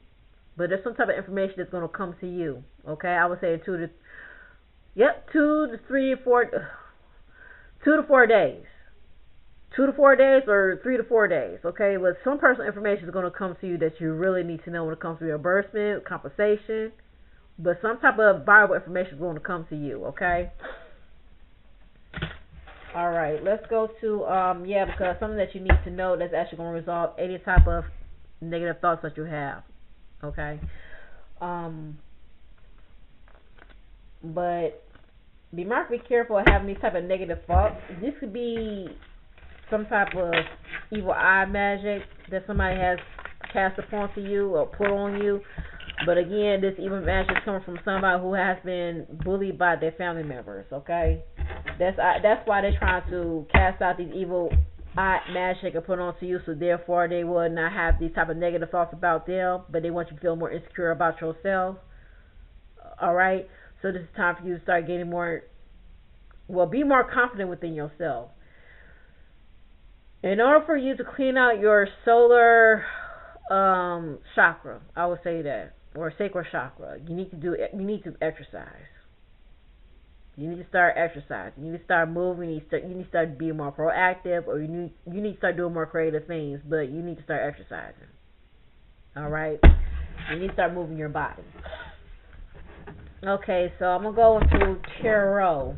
Speaker 1: But there's some type of information that's going to come to you. Okay, I would say 2 to 4 days. 2 to 4 days or 3 to 4 days, okay? But some personal information is going to come to you that you really need to know when it comes to reimbursement, compensation. But some type of viable information is going to come to you, okay? All right, let's go to, because something that you need to know that's actually going to resolve any type of negative thoughts that you have, okay? But be mindful, be careful of having these type of negative thoughts. This could be some type of evil eye magic that somebody has cast upon to you or put on you. But again, this evil magic is coming from somebody who has been bullied by their family members, okay? That's why they're trying to cast out these evil eye magic and put on to you, so therefore they will not have these type of negative thoughts about them, but they want you to feel more insecure about yourself. Alright? So this is time for you to start getting more, well, be more confident within yourself. In order for you to clean out your solar chakra, I would say that, or sacral chakra, you need to exercise. You need to start exercising. You need to start moving. You need to start being more proactive, or you need to start doing more creative things. But you need to start exercising. All right. You need to start moving your body. Okay, so I'm gonna go into tarot.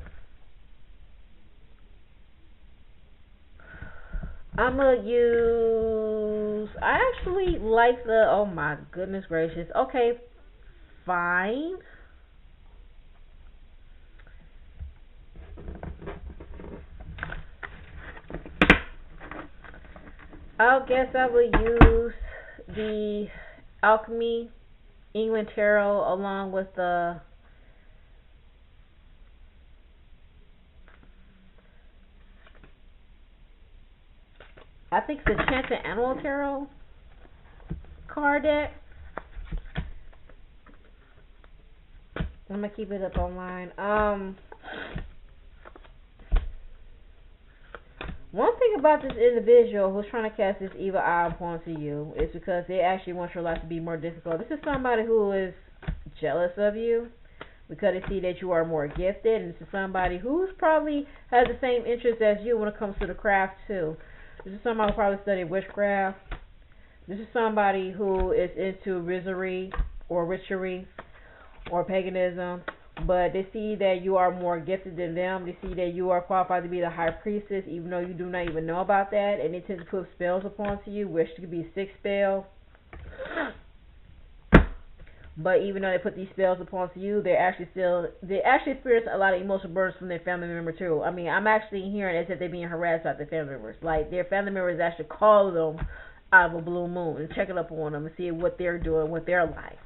Speaker 1: I'm gonna use. I actually like the. Oh my goodness gracious. Okay, fine. I guess I would use the Alchemy England Tarot along with the I think it's the Enchanted Animal Tarot card deck. I'm gonna keep it up online. One thing about this individual who's trying to cast this evil eye onto you is because they actually want your life to be more difficult. This is somebody who is jealous of you because they see that you are more gifted, and this is somebody who's probably has the same interest as you when it comes to the craft too. This is somebody who probably studied witchcraft. This is somebody who is into wizardry or witchery or paganism. But they see that you are more gifted than them. They see that you are qualified to be the high priestess, even though you do not even know about that. And they tend to put spells upon you, which could be 6 spells. But even though they put these spells upon you, they actually experience a lot of emotional burdens from their family member too. I mean, I'm actually hearing as if they're being harassed by their family members. Like their family members actually call them out of a blue moon and checking up on them and see what they're doing with their life.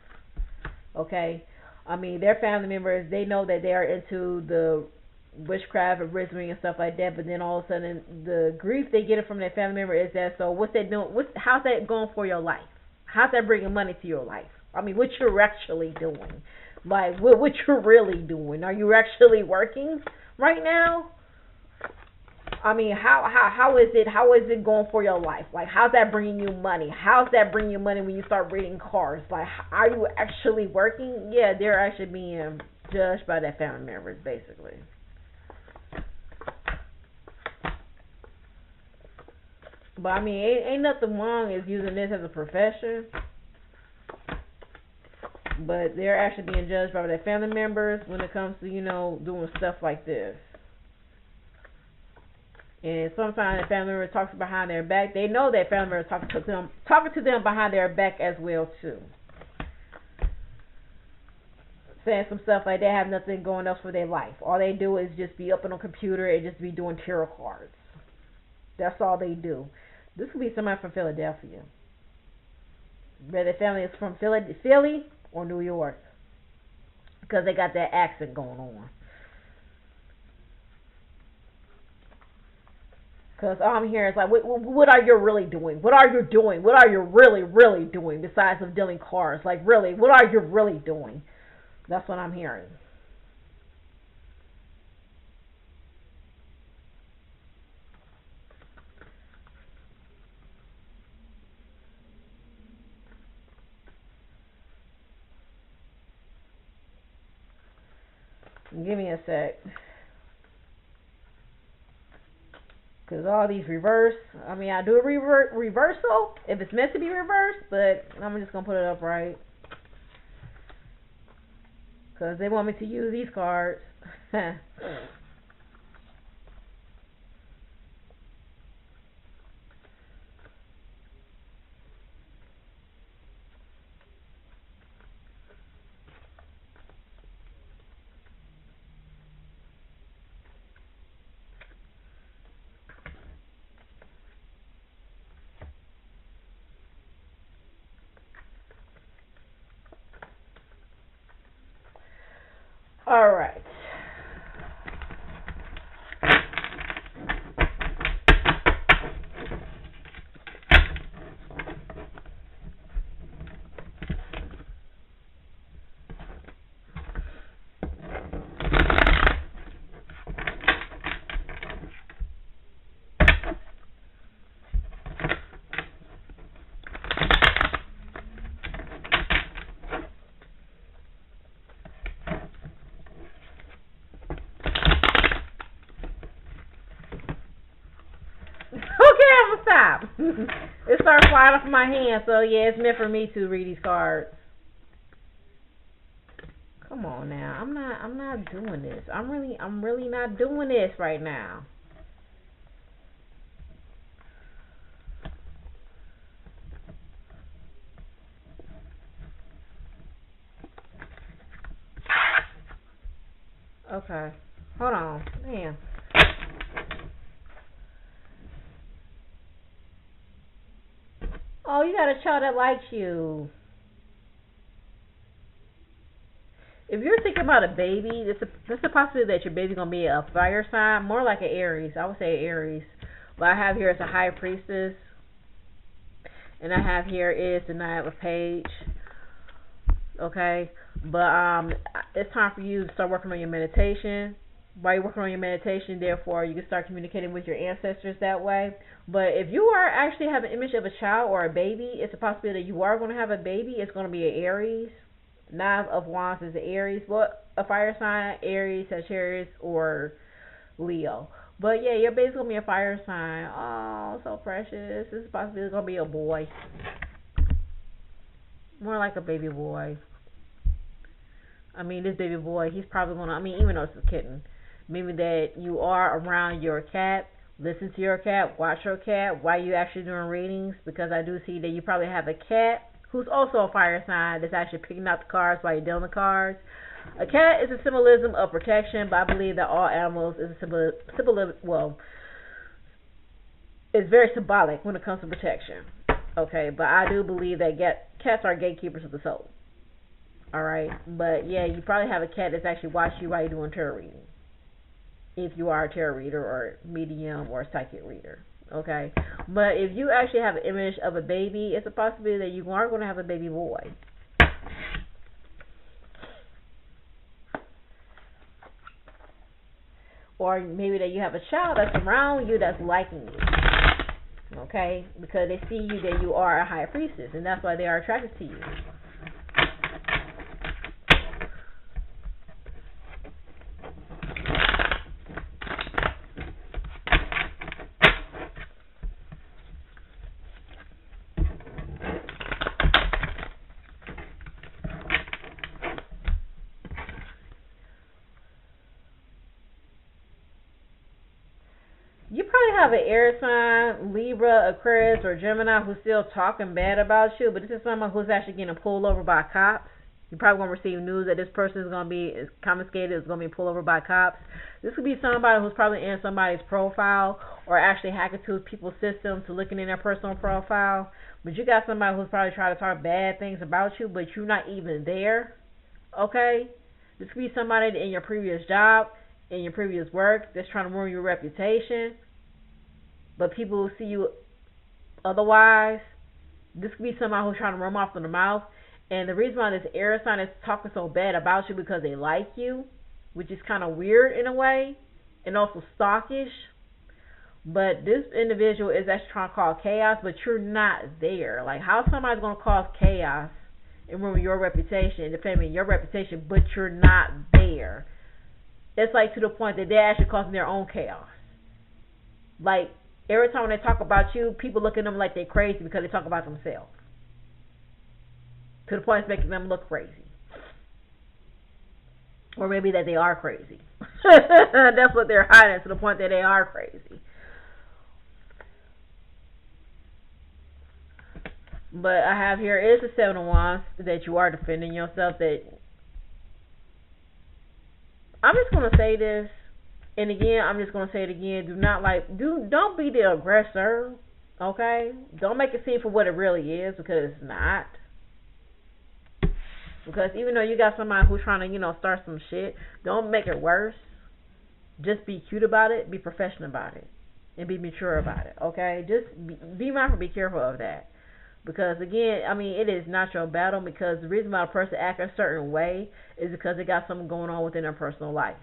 Speaker 1: Okay. I mean, their family members, they know that they are into the witchcraft and wizardry and stuff like that, but then all of a sudden, the grief they get from their family member is that, so what's that doing? How's that going for your life? How's that bringing money to your life? I mean, what you're actually doing. Like, what you're really doing. Are you actually working right now? I mean, how is it going for your life? Like, how's that bringing you money? How's that bringing you money when you start reading cards? Like, are you actually working? Yeah, they're actually being judged by their family members, basically. But I mean, ain't nothing wrong is using this as a profession. But they're actually being judged by their family members when it comes to, doing stuff like this. And sometimes the family member talks behind their back. They know that family member is talking to them behind their back as well too. Saying some stuff like they have nothing going else for their life. All they do is just be up on a computer and just be doing tarot cards. That's all they do. This could be somebody from Philadelphia. Whether their family is from Philly or New York. Because they got that accent going on. Because all I'm hearing is like, what are you really doing? What are you doing? What are you really, really doing besides of dealing cards? Like, really, what are you really doing? That's what I'm hearing. Give me a sec. Because all these reverse, I mean, I do a reversal if it's meant to be reversed, but I'm just going to put it up right. Because they want me to use these cards. All right. stop. It started flying off my hand, so yeah, it's meant for me to read these cards. Come on now. I'm not doing this. I'm really not doing this right now. Okay. Hold on. Damn. Oh, you got a child that likes you. If you're thinking about a baby, there's a possibility that your baby's gonna be a fire sign, more like an Aries. I would say Aries. What I have here is a high priestess, and I have here is the Knight of Page. Okay, but it's time for you to start working on your meditation. While you're working on your meditation, therefore, you can start communicating with your ancestors that way. But if you are actually have an image of a child or a baby, it's a possibility that you are going to have a baby. It's going to be an Aries. Nine of Wands is an Aries. What a fire sign, Aries, Sagittarius, or Leo. But yeah, your baby's going to be a fire sign. Oh, so precious. This is possibly going to be a boy. More like a baby boy. I mean, this baby boy, he's probably going to, even though it's a kitten, maybe that you are around your cat, listen to your cat, watch your cat while you actually doing readings, because I do see that you probably have a cat who's also a fire sign that's actually picking out the cards while you're dealing the cards. A cat is a symbolism of protection, but I believe that all animals is a symbolism, well, it's very symbolic when it comes to protection. Okay, but I do believe that cats are gatekeepers of the soul. Alright, but yeah, you probably have a cat that's actually watching you while you're doing tarot reading. If you are a tarot reader or medium or psychic reader. Okay, but if you actually have an image of a baby, it's a possibility that you are going to have a baby boy. Or maybe that you have a child that's around you that's liking you. Okay, because they see you that you are a high priestess, and that's why they are attracted to you. You probably have an air sign, Libra, Aquarius, or Gemini who's still talking bad about you, but this is someone who's actually getting pulled over by cops. You probably won't receive news that this person is going to be confiscated, is going to be pulled over by cops. This could be somebody who's probably in somebody's profile or actually hacking to people's systems to looking in their personal profile. But you got somebody who's probably trying to talk bad things about you, but you're not even there. Okay? This could be somebody in your previous job, in your previous work, that's trying to ruin your reputation, but people will see you otherwise. This could be somebody who's trying to run off in the mouth, and the reason why this air sign is talking so bad about you because they like you, which is kind of weird in a way, and also stalkish. But this individual is actually trying to cause chaos, but you're not there. Like, how somebody's going to cause chaos and ruin your reputation, defaming your reputation, but you're not there? It's like to the point that they're actually causing their own chaos. Like, every time when they talk about you, people look at them like they're crazy because they talk about themselves. To the point it's making them look crazy. Or maybe that they are crazy. That's what they're hiding, to the point that they are crazy. But I have here is the Seven of Wands, that you are defending yourself, that I'm just going to say this, and again, I'm just going to say it again. Don't be the aggressor, okay? Don't make it seem for what it really is, because it's not. Because even though you got somebody who's trying to, start some shit, don't make it worse. Just be cute about it, be professional about it, and be mature about it, okay? Just be mindful, be careful of that. Because again, it is not your battle, because the reason why a person acts a certain way is because they got something going on within their personal life.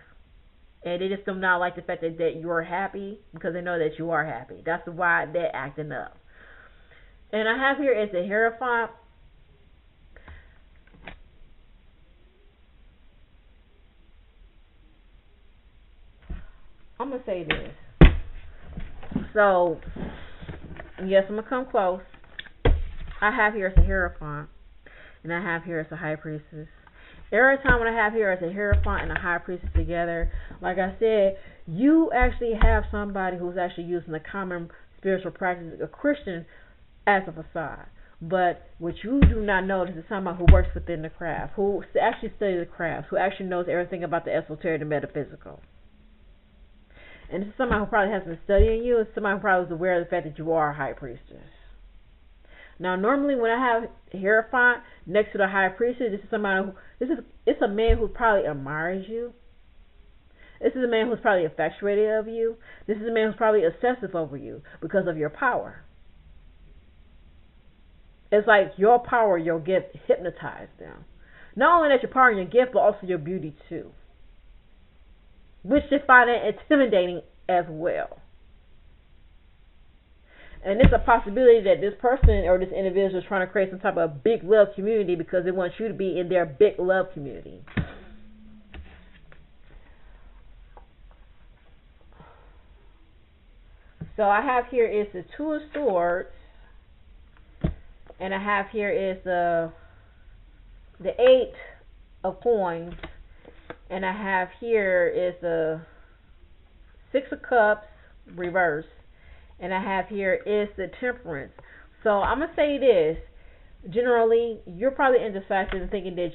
Speaker 1: And they just do not like the fact that you're happy, because they know that you are happy. That's why they're acting up. And I have here is the Hierophant. I'm going to say this. So, Yes, I'm gonna come close. I have here as a Hierophant, and I have here as a High Priestess. Every time when I have here as a Hierophant and a High Priestess together, like I said, you actually have somebody who's actually using the common spiritual practice, a Christian, as a facade. But what you do not know is somebody who works within the craft, who actually studies the craft, who actually knows everything about the esoteric and metaphysical. And this is somebody who probably has been studying you, and somebody who probably is aware of the fact that you are a High Priestess. Now, normally when I have Hierophant next to the High Priestess, it's a man who probably admires you. This is a man who's probably infatuated of you. This is a man who's probably obsessive over you because of your power. It's like your power, your gift hypnotized them. Not only that your power and your gift, but also your beauty too. Which they find it intimidating as well. And it's a possibility that this person or this individual is trying to create some type of big love community because they want you to be in their big love community. So I have here is the Two of Swords. And I have here is the Eight of Coins. And I have here is the Six of Cups reverse. And I have here is the Temperance. So I'm going to say this. Generally, you're probably indecisive and thinking that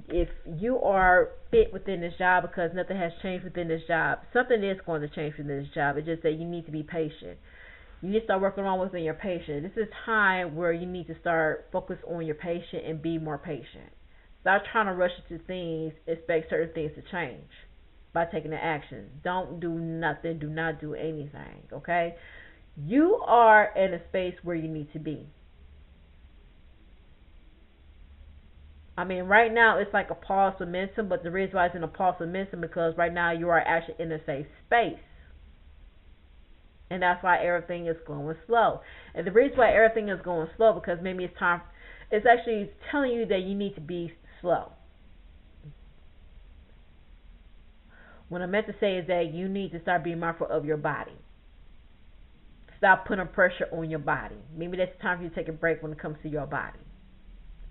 Speaker 1: if you are fit within this job because nothing has changed within this job, something is going to change within this job. It's just that you need to be patient. You need to start working on within your patience. This is time where you need to start focus on your patience and be more patient. Stop trying to rush into things, expect certain things to change by taking the action. Don't do nothing. Do not do anything, okay? You are in a space where you need to be. I mean, right now it's like a pause momentum, but the reason why it's in a pause momentum because right now you are actually in a safe space. And that's why everything is going slow. And the reason why everything is going slow because maybe it's time, it's actually telling you that you need to be slow. What I meant to say is that you need to start being mindful of your body. Stop putting pressure on your body. Maybe that's time for you to take a break when it comes to your body.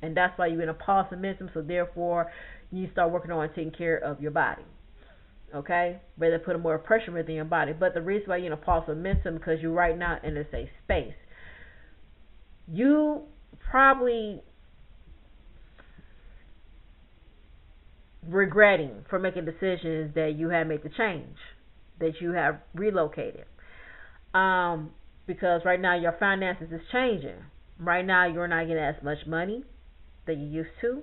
Speaker 1: And that's why you're in a pause momentum, so therefore you start working on taking care of your body. Okay? Rather put more pressure within your body. But the reason why you're in a pause momentum because you're right now in a safe space. You probably regretting for making decisions that you have made the change, that you have relocated. Because right now your finances is changing. Right now you're not getting as much money that you used to.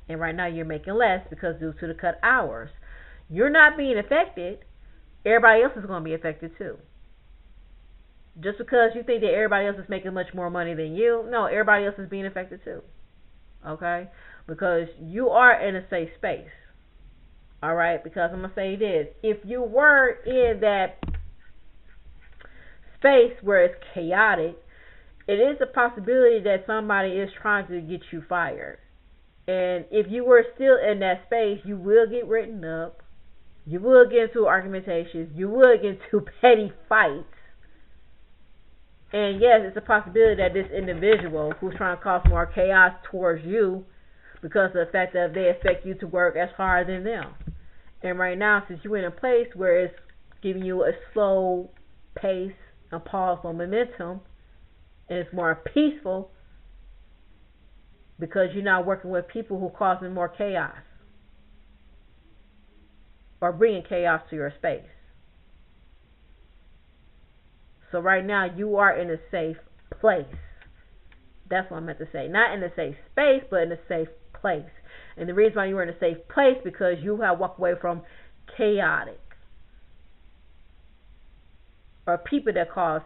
Speaker 1: And right now you're making less because due to the cut hours. You're not being affected. Everybody else is going to be affected too. Just because you think that everybody else is making much more money than you, no, everybody else is being affected too. Okay? Because you are in a safe space. Alright? Because I'm going to say this. If you were in that space where it's chaotic, it is a possibility that somebody is trying to get you fired. And if you were still in that space, you will get written up. You will get into argumentations. You will get into petty fights. And yes, it's a possibility that this individual who's trying to cause more chaos towards you because of the fact that they expect you to work as hard than them. And right now, since you're in a place where it's giving you a slow pace, a pause on momentum, and it's more peaceful because you're not working with people who are causing more chaos or bringing chaos to your space. So right now you are in a safe place. That's what I meant to say. Not in a safe space, but in a safe place. And the reason why you are in a safe place because you have walked away from chaotic or people that cause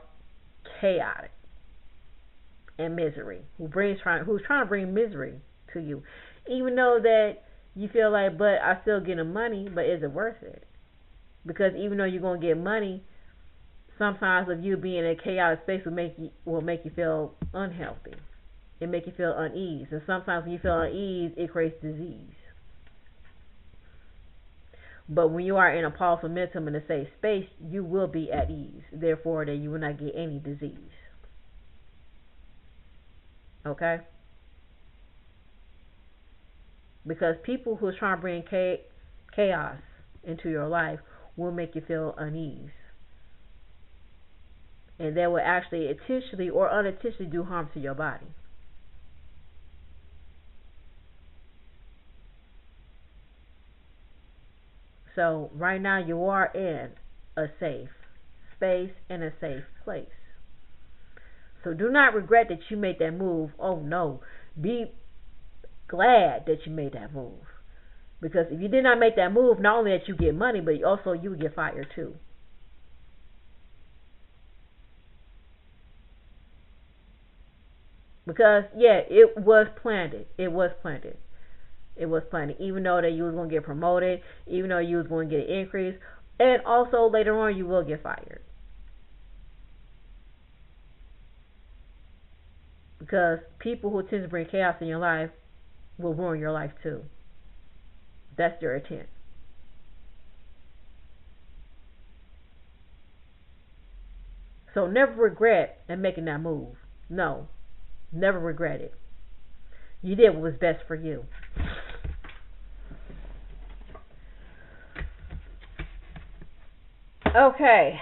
Speaker 1: chaotic and misery, who's trying to bring misery to you, even though that you feel like, but I still get the money, but is it worth it? Because even though you're going to get money, sometimes of you being in a chaotic space will make you feel unhealthy. It make you feel unease, and sometimes when you feel unease, it creates disease. But when you are in a pause momentum in a safe space, you will be at ease. Therefore, that you will not get any disease. Okay? Because people who are trying to bring chaos into your life will make you feel unease. And they will actually intentionally or unintentionally do harm to your body. So right now you are in a safe space and a safe place. So do not regret that you made that move. Oh no. Be glad that you made that move. Because if you did not make that move, not only that you get money, but also you would get fired too. Because yeah, it was planted. It was planted. It was planted. Even though that you was going to get promoted, even though you was going to get an increase, and also later on you will get fired. Because people who tend to bring chaos in your life will ruin your life too. That's their intent. So never regret in making that move. No, never regret it. You did what was best for you. Okay.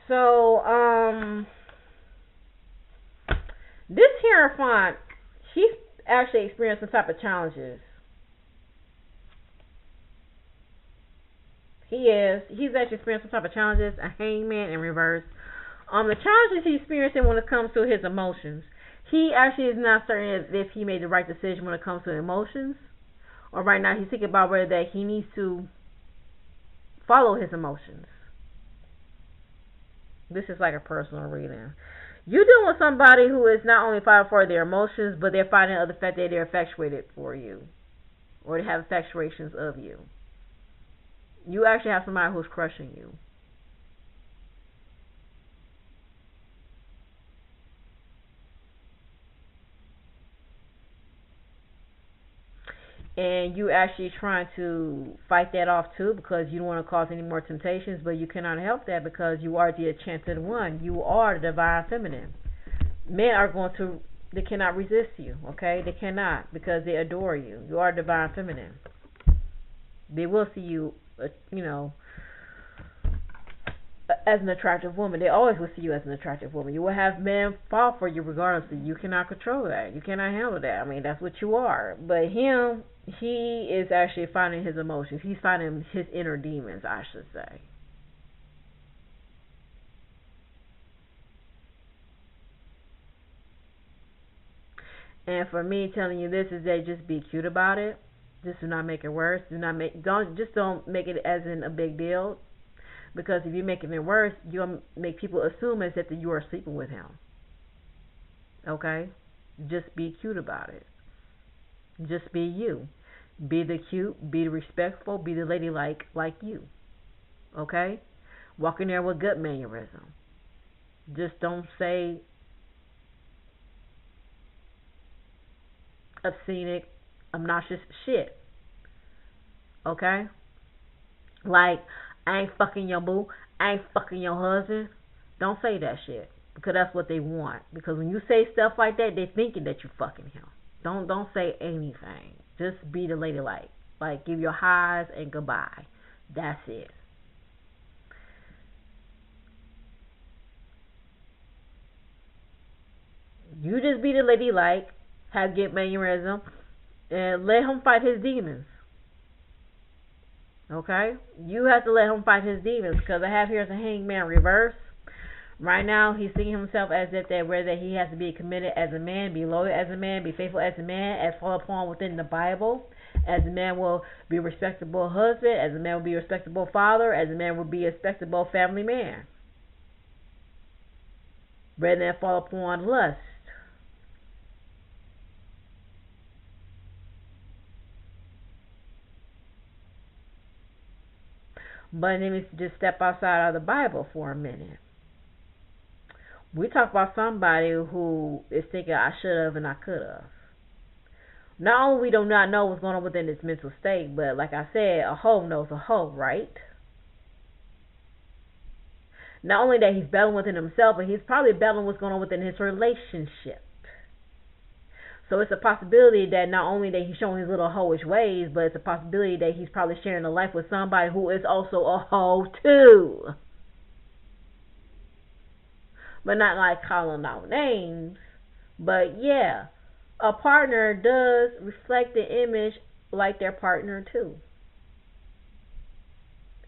Speaker 1: So, this Hierophant, he's actually experienced some type of challenges. He's actually experienced some type of challenges, a hangman in reverse. The challenges he's experiencing when it comes to his emotions. He actually is not certain if he made the right decision when it comes to emotions. Or right now he's thinking about whether that he needs to follow his emotions. This is like a personal reading. You're dealing with somebody who is not only fighting for their emotions, but they're fighting the fact that they're infatuated for you. Or they have infatuations of you. You actually have somebody who's crushing you. And you actually trying to fight that off too because you don't want to cause any more temptations, but you cannot help that because you are the enchanted one. You are the divine feminine. Men are going to, they cannot resist you, okay? They cannot because they adore you. You are divine feminine. They will see you, as an attractive woman. They always will see you as an attractive woman. You will have men fall for you regardless. You cannot control that. You cannot handle that. I mean, that's what you are. But him, he is actually finding his emotions. He's finding his inner demons, I should say. And for me telling you this is that just be cute about it. Just do not make it worse. Don't make it as in a big deal. Because if you're making it worse, you'll make people assume as if you are sleeping with him. Okay? Just be cute about it. Just be you. Be the cute, be the respectful, be the ladylike like you. Okay? Walk in there with gut mannerism. Just don't say obscene, obnoxious shit. Okay? Like, I ain't fucking your boo, I ain't fucking your husband. Don't say that shit. Because that's what they want. Because when you say stuff like that, they're thinking that you're fucking him. Don't say anything. Just be the ladylike. Like, give your highs and goodbye. That's it. You just be the ladylike, have get mannerism, and let him fight his demons. Okay? You have to let him fight his demons because I have here as a hangman reverse. Right now, he's seeing himself as if that whether he has to be committed as a man, be loyal as a man, be faithful as a man, as fall upon within the Bible. As a man will be a respectable husband, as a man will be a respectable father, as a man will be a respectable family man. Rather than fall upon lust. But let me just step outside of the Bible for a minute. We talk about somebody who is thinking I should have and I could have. Not only we do not know what's going on within its mental state, but like I said, a hoe knows a hoe, right? Not only that he's battling within himself, but he's probably battling what's going on within his relationship. So it's a possibility that not only that he's showing his little hoish ways, but it's a possibility that he's probably sharing a life with somebody who is also a hoe too. But not like calling out names. But yeah, a partner does reflect the image like their partner too.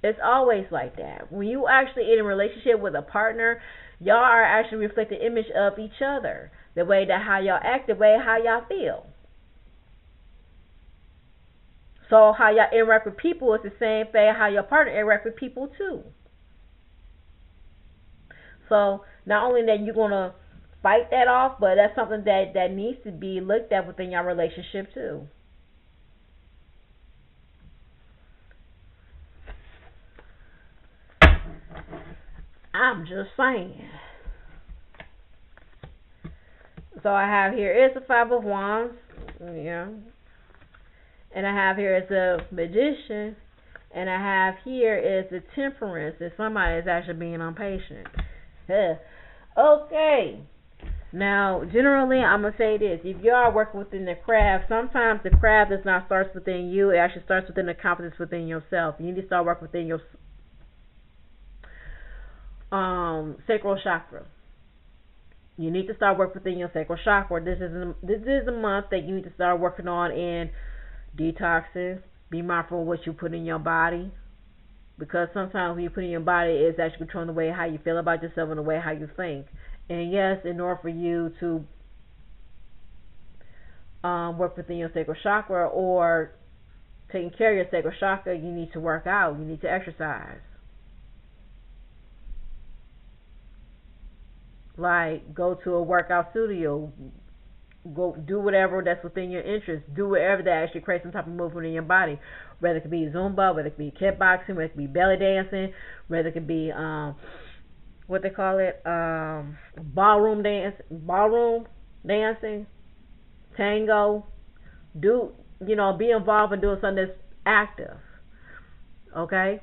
Speaker 1: It's always like that. When you actually in a relationship with a partner, y'all are actually reflecting the image of each other. The way that how y'all act, the way how y'all feel. So how y'all interact with people is the same thing how your partner interact with people too. So not only that you're gonna fight that off, but that's something that needs to be looked at within your relationship too. I'm just saying. So I have here is the Five of Wands, yeah, and I have here is the Magician, and I have here is the Temperance. That somebody is actually being impatient. Okay. Now, generally, I'm gonna say this: if you are working within the craft, sometimes the craft does not start within you. It actually starts within the confidence within yourself. You need to start working within your sacral chakra. You need to start working within your sacral chakra. This is a month that you need to start working on in detoxing. Be mindful of what you put in your body, because sometimes when you put in your body, it's actually controlling the way how you feel about yourself and the way how you think. And yes, in order for you to work within your sacral chakra or taking care of your sacral chakra, you need to work out. You need to exercise. Like, go to a workout studio, go do whatever that's within your interest, do whatever that actually creates some type of movement in your body, whether it could be Zumba, whether it could be kickboxing, whether it could be belly dancing, whether it could be what they call it, ballroom dancing, tango. Be involved in doing something that's active, okay?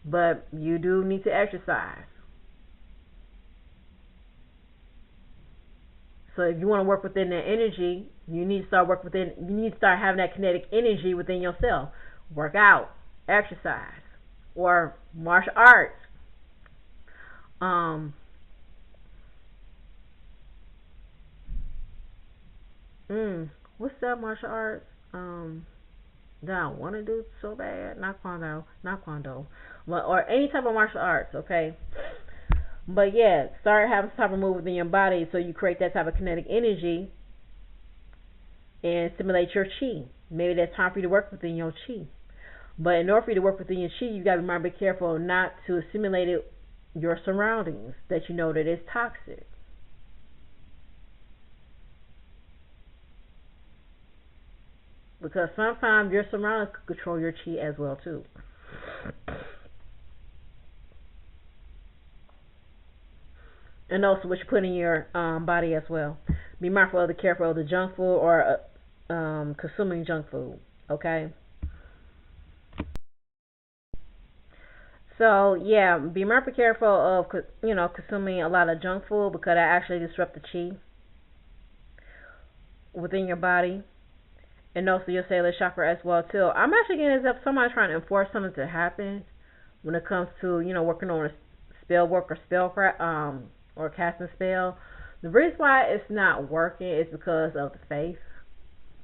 Speaker 1: But you do need to exercise. So if you want to work within that energy, you need to start having that kinetic energy within yourself. Work out, exercise, or martial arts. What's that martial arts? That I want to do so bad. Not Kwando, or any type of martial arts. Okay. But yeah, start having some type of move within your body so you create that type of kinetic energy and stimulate your chi. Maybe that's time for you to work within your chi. But in order for you to work within your chi, you gotta be careful not to assimilate your surroundings that you know that is toxic. Because sometimes your surroundings control your chi as well too. And also what you put in your body as well. Be mindful of careful of the junk food or consuming junk food. Okay. So yeah, be mindful careful of consuming a lot of junk food, because that actually disrupts the chi within your body, and also your cellular chakra as well too. I'm actually getting as if somebody's trying to enforce something to happen when it comes to working on a spell work or spellcraft or casting spell. The reason why it's not working is because of the faith.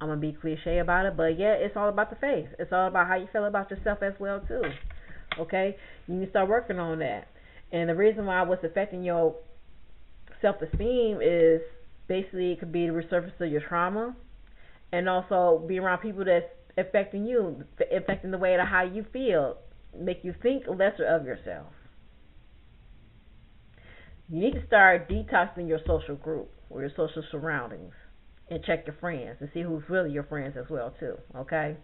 Speaker 1: I'm gonna be cliche about it, but yeah, it's all about the faith. It's all about how you feel about yourself as well too. Okay, you need to start working on that. And the reason why what's affecting your self-esteem is basically it could be the resurface of your trauma, and also be around people that's affecting you, affecting the way to how you feel, make you think lesser of yourself. You need to start detoxing your social group or your social surroundings, and check your friends and see who's really your friends as well too. Okay.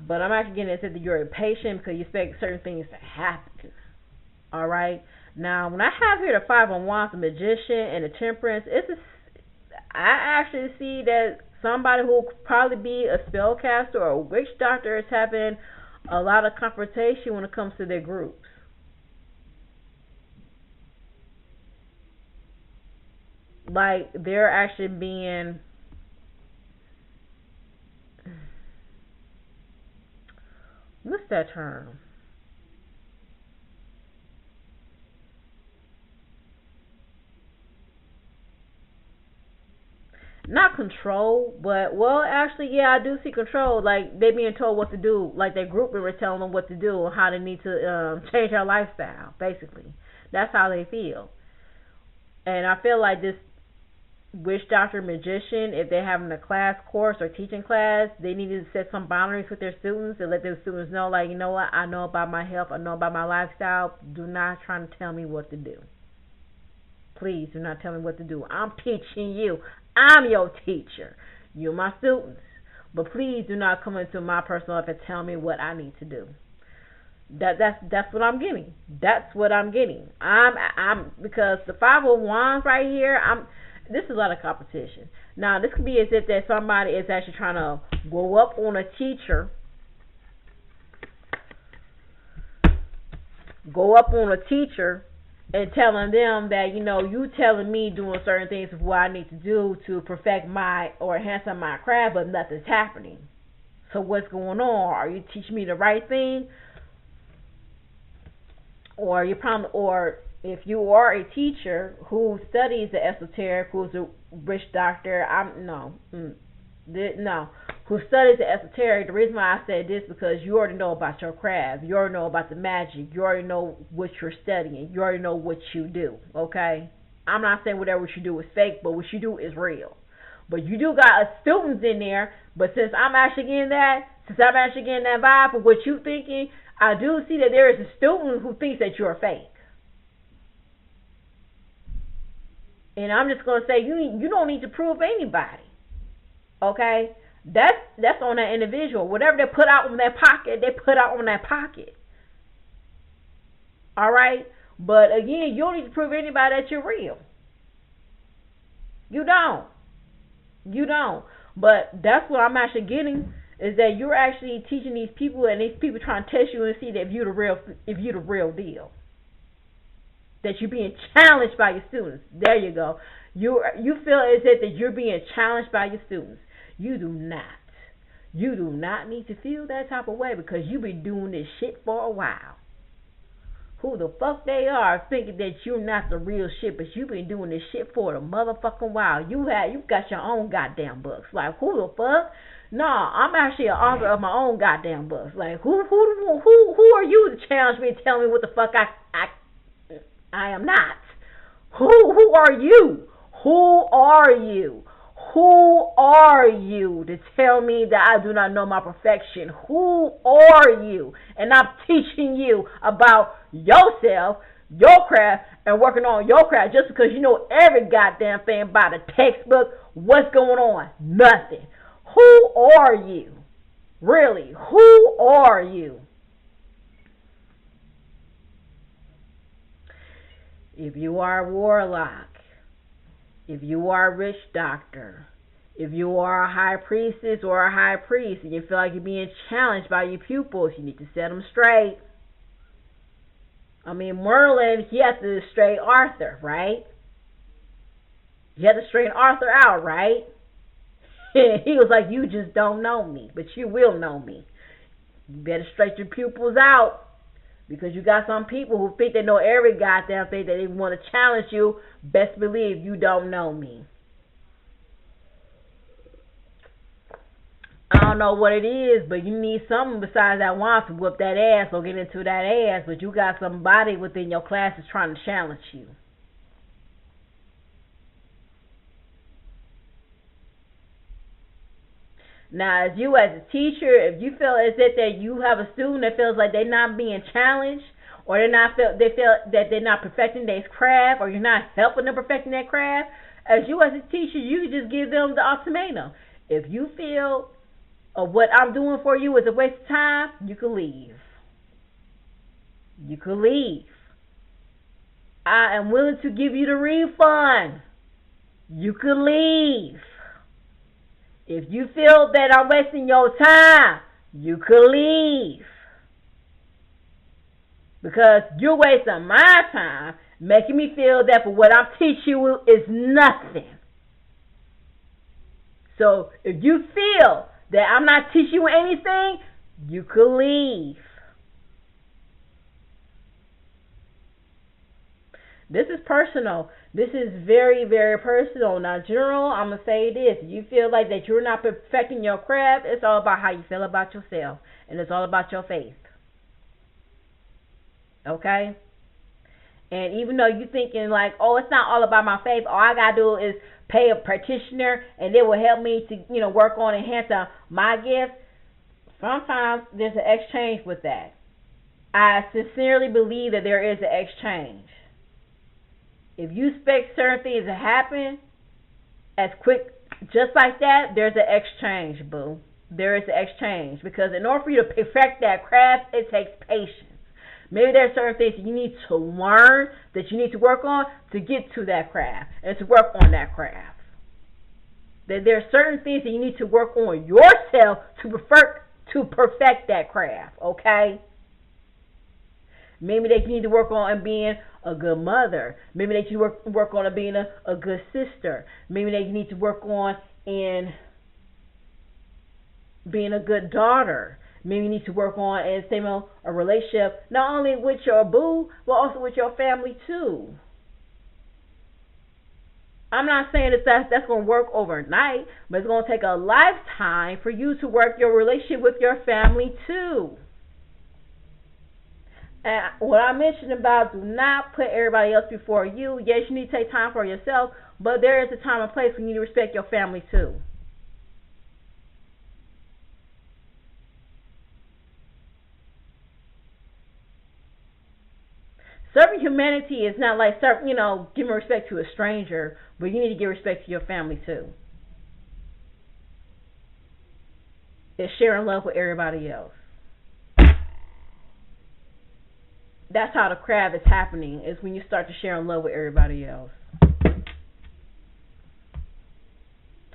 Speaker 1: But I'm actually getting into that you're impatient because you expect certain things to happen. All right. Now, when I have here the Five of Wands, the Magician, and the Temperance, I actually see that somebody who will probably be a spellcaster or a witch doctor is having a lot of confrontation when it comes to their groups. like they're actually being, what's that term? Not control, but well, actually, yeah, I do see control. Like they being told what to do, like their group member telling them what to do and how they need to change their lifestyle. Basically, that's how they feel. And I feel like this witch doctor magician, if they're having a class course or teaching class, they need to set some boundaries with their students and let their students know, like, you know what, I know about my health, I know about my lifestyle. Do not try to tell me what to do. Please do not tell me what to do. I'm teaching you. I'm your teacher. You're my students. But please do not come into my personal life and tell me what I need to do. That's what I'm getting. That's what I'm getting. I'm because the 501s right here, this is a lot of competition. Now this could be as if that somebody is actually trying to go up on a teacher, and telling them that, you know, you telling me doing certain things of what I need to do to perfect my or enhance my craft, but nothing's happening. So what's going on? Are you teaching me the right thing? Or you probably, or if you are a teacher who studies the esoteric, who's a rich doctor, who studies the esoteric. The reason why I said this because you already know about your craft, you already know about the magic, you already know what you're studying, you already know what you do. Okay, I'm not saying whatever you do is fake, but what you do is real. But you do got students in there. But since I'm actually getting that vibe from what you thinking, I do see that there is a student who thinks that you're fake. And I'm just gonna say you don't need to prove anybody. Okay? That's on that individual. Whatever they put out in their pocket, they put out on that pocket. Alright? But again, you don't need to prove anybody that you're real. You don't. But that's what I'm actually getting, is that you're actually teaching these people, and these people trying to test you and see that if you're the real deal. That you're being challenged by your students. There you go. You feel as if that you're being challenged by your students. You do not. You do not need to feel that type of way because you've been doing this shit for a while. Who the fuck they are thinking that you're not the real shit, but you've been doing this shit for a motherfucking while. You got your own goddamn books. Like, who the fuck? No, I'm actually an author of my own goddamn books. Like, who are you to challenge me and tell me what the fuck I am not? Who are you? Who are you? Who are you to tell me that I do not know my perfection? Who are you? And I'm teaching you about yourself, your craft, and working on your craft just because you know every goddamn thing by the textbook. What's going on? Nothing. Who are you? Really, who are you? If you are a warlock, if you are a rich doctor, if you are a high priestess or a high priest and you feel like you're being challenged by your pupils, you need to set them straight. I mean, Merlin, he had to straighten Arthur, right? He had to straighten Arthur out, right? He was like, you just don't know me, but you will know me. You better straighten your pupils out. Because you got some people who think they know every goddamn thing that they want to challenge you. Best believe you don't know me. I don't know what it is, but you need something besides that wand to whoop that ass or get into that ass. But you got somebody within your class that's trying to challenge you. Now, as you as a teacher, if you feel as if that you have a student that feels like they're not being challenged, or they feel that they're not perfecting their craft, or you're not helping them perfecting their craft, as you as a teacher, you can just give them the ultimatum. If you feel what I'm doing for you is a waste of time, you can leave. You can leave. I am willing to give you the refund. You can leave. If you feel that I'm wasting your time, you could leave. Because you're wasting my time, making me feel that for what I'm teaching you is nothing. So if you feel that I'm not teaching you anything, you could leave. This is personal. This is very, very personal. Now, General, I'm going to say this. You feel like that you're not perfecting your craft, it's all about how you feel about yourself. And it's all about your faith. Okay? And even though you're thinking like, oh, it's not all about my faith. All I got to do is pay a practitioner and it will help me to, work on enhancing my gift. Sometimes there's an exchange with that. I sincerely believe that there is an exchange. If you expect certain things to happen as quick, just like that, there's an exchange, boo. There is an exchange. Because in order for you to perfect that craft, it takes patience. Maybe there's certain things that you need to learn, that you need to work on to get to that craft and to work on that craft. That there are certain things that you need to work on yourself to perfect that craft, okay? Maybe that you need to work on being a good mother. Maybe that you work on being a good sister. Maybe that you need to work on in being a good daughter. Maybe you need to work on a relationship not only with your boo, but also with your family too. I'm not saying that that's going to work overnight, but it's going to take a lifetime for you to work your relationship with your family too. And what I mentioned about do not put everybody else before you. Yes, you need to take time for yourself, but there is a time and place when you need to respect your family too. Serving humanity is not like giving respect to a stranger, but you need to give respect to your family too. It's sharing love with everybody else. That's how the craft is happening, is when you start to share in love with everybody else.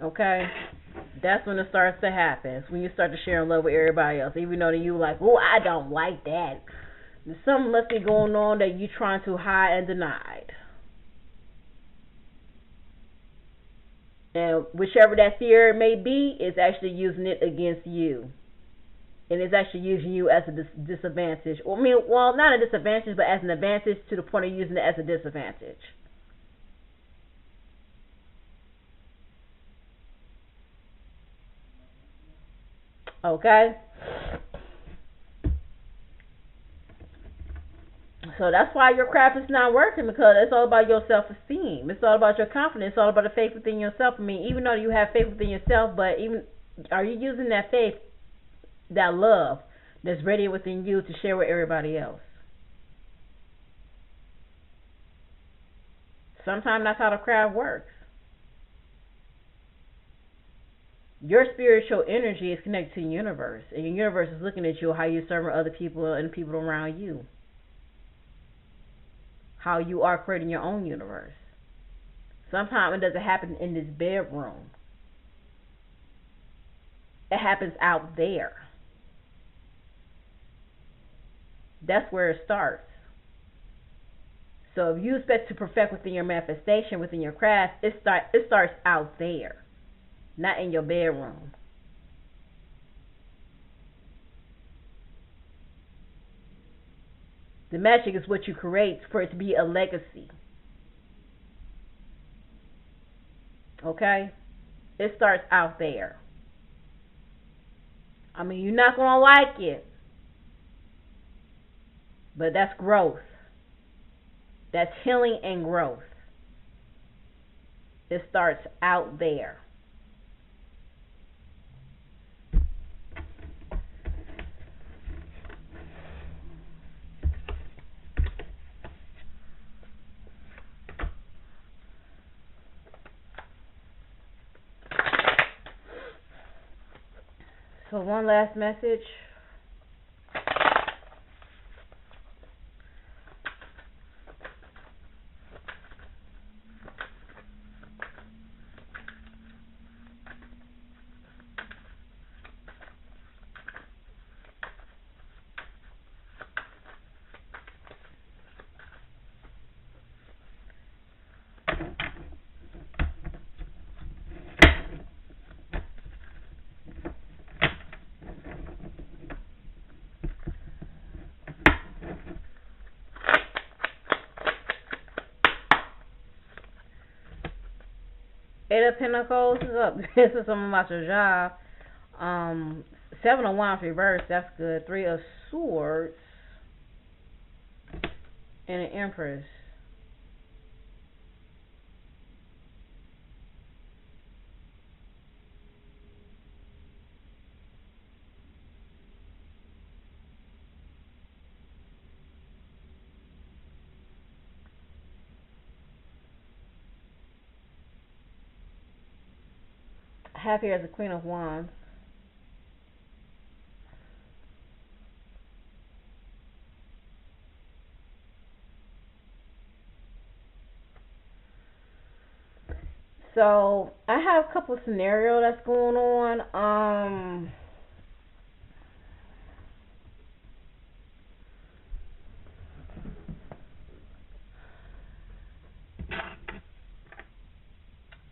Speaker 1: Okay? That's when it starts to happen. It's when you start to share in love with everybody else. Even though you like, oh, I don't like that. Something must be going on that you're trying to hide and deny. And whichever that fear may be, is actually using it against you. And it's actually using you as a disadvantage. Well, not a disadvantage, but as an advantage to the point of using it as a disadvantage. Okay? So that's why your craft is not working, because it's all about your self-esteem. It's all about your confidence. It's all about the faith within yourself. Even though you have faith within yourself, but are you using that faith, that love that's ready within you to share with everybody else? Sometimes that's how the craft works. Your spiritual energy is connected to the universe, and your universe is looking at you, how you're serving other people and people around you. How you are creating your own universe. Sometimes it doesn't happen in this bedroom. It happens out there. That's where it starts. So if you expect to perfect within your manifestation, within your craft, it starts out there, not in your bedroom. The magic is what you create for it to be a legacy. Okay? It starts out there. You're not going to like it, but that's growth. That's healing and growth. It starts out there. So one last message. Eight of Pentacles is up. This is something about your job. Um, Seven of Wands reversed. That's good. Three of Swords and an Empress. Half here is the Queen of Wands. So I have a couple of scenarios that's going on.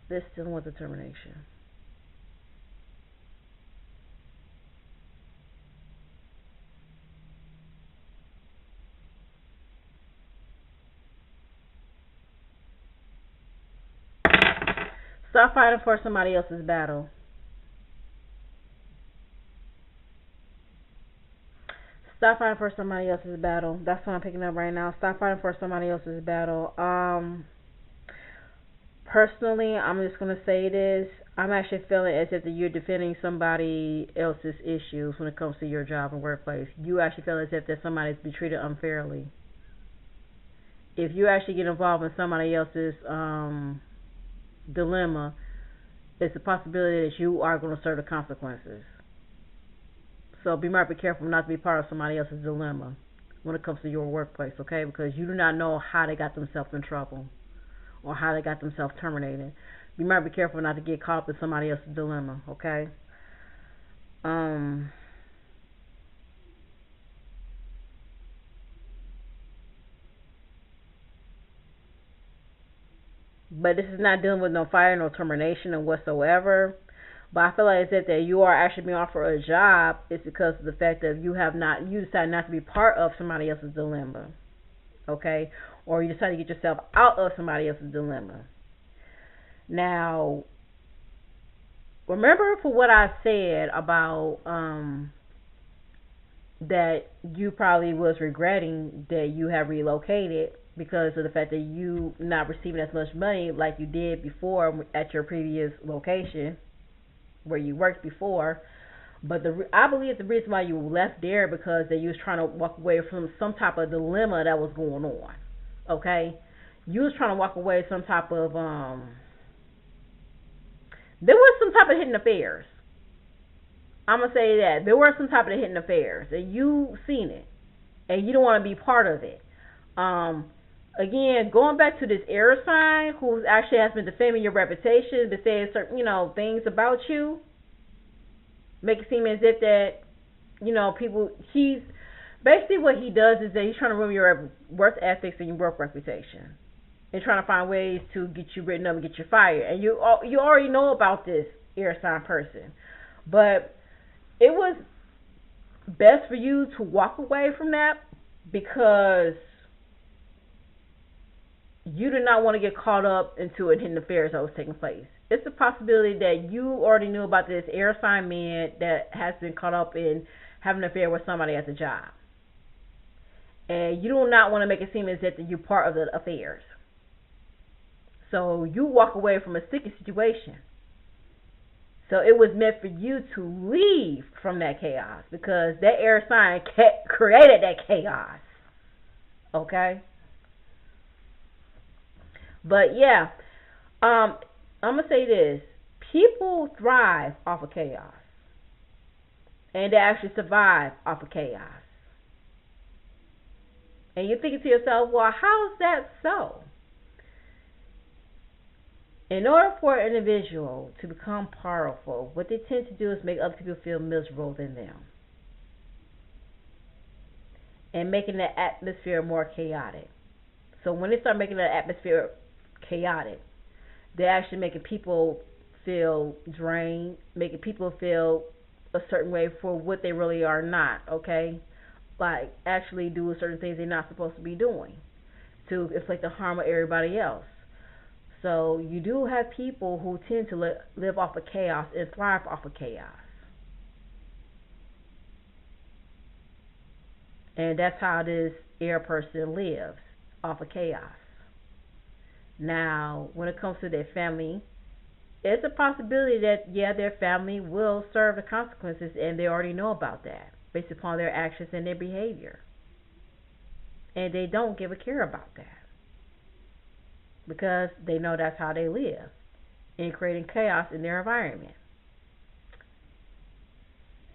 Speaker 1: This dealing with determination. Stop fighting for somebody else's battle. Stop fighting for somebody else's battle. That's what I'm picking up right now. Stop fighting for somebody else's battle. Personally, I'm just gonna say this. I'm actually feeling as if you're defending somebody else's issues when it comes to your job and workplace. You actually feel as if that somebody's been treated unfairly. If you actually get involved in somebody else's dilemma, it's a possibility that you are going to serve the consequences. So be very careful not to be part of somebody else's dilemma when it comes to your workplace, okay? Because you do not know how they got themselves in trouble or how they got themselves terminated. Be very careful not to get caught up in somebody else's dilemma, okay? But this is not dealing with no fire, no termination, or whatsoever. But I feel like it's that you are actually being offered a job. It's because of the fact that you decide not to be part of somebody else's dilemma, okay? Or you decide to get yourself out of somebody else's dilemma. Now, remember for what I said about that you probably was regretting that you have relocated because of the fact that you not receiving as much money like you did before at your previous location where you worked before. But I believe the reason why you left there because that you was trying to walk away from some type of dilemma that was going on. Okay, you was trying to walk away some type of there was some type of hidden affairs. I'm gonna say that there were some type of hidden affairs, and you seen it, and you don't want to be part of it. Again, going back to this air sign, who actually has been defaming your reputation, been saying certain, things about you, make it seem as if that, people. He's basically what he does is that he's trying to ruin your work ethics and your work reputation, and trying to find ways to get you written up and get you fired. And you already know about this air sign person, but it was best for you to walk away from that because you did not want to get caught up into a hidden affairs that was taking place. It's a possibility that you already knew about this air sign man that has been caught up in having an affair with somebody at the job. And you do not want to make it seem as if you're part of the affairs. So you walk away from a sticky situation. So it was meant for you to leave from that chaos because that air sign created that chaos. Okay? But yeah, I'm going to say this. People thrive off of chaos. And they actually survive off of chaos. And you're thinking to yourself, well, how is that so? In order for an individual to become powerful, what they tend to do is make other people feel miserable than them. And making the atmosphere more chaotic. So when they start making the atmosphere chaotic, they're actually making people feel drained, making people feel a certain way for what they really are not, okay? Like actually doing certain things they're not supposed to be doing to inflict the harm on everybody else. So you do have people who tend to live off of chaos and thrive off of chaos. And that's how this air person lives, off of chaos. Now, when it comes to their family, it's a possibility that, yeah, their family will serve the consequences, and they already know about that based upon their actions and their behavior. And they don't give a care about that because they know that's how they live, in creating chaos in their environment.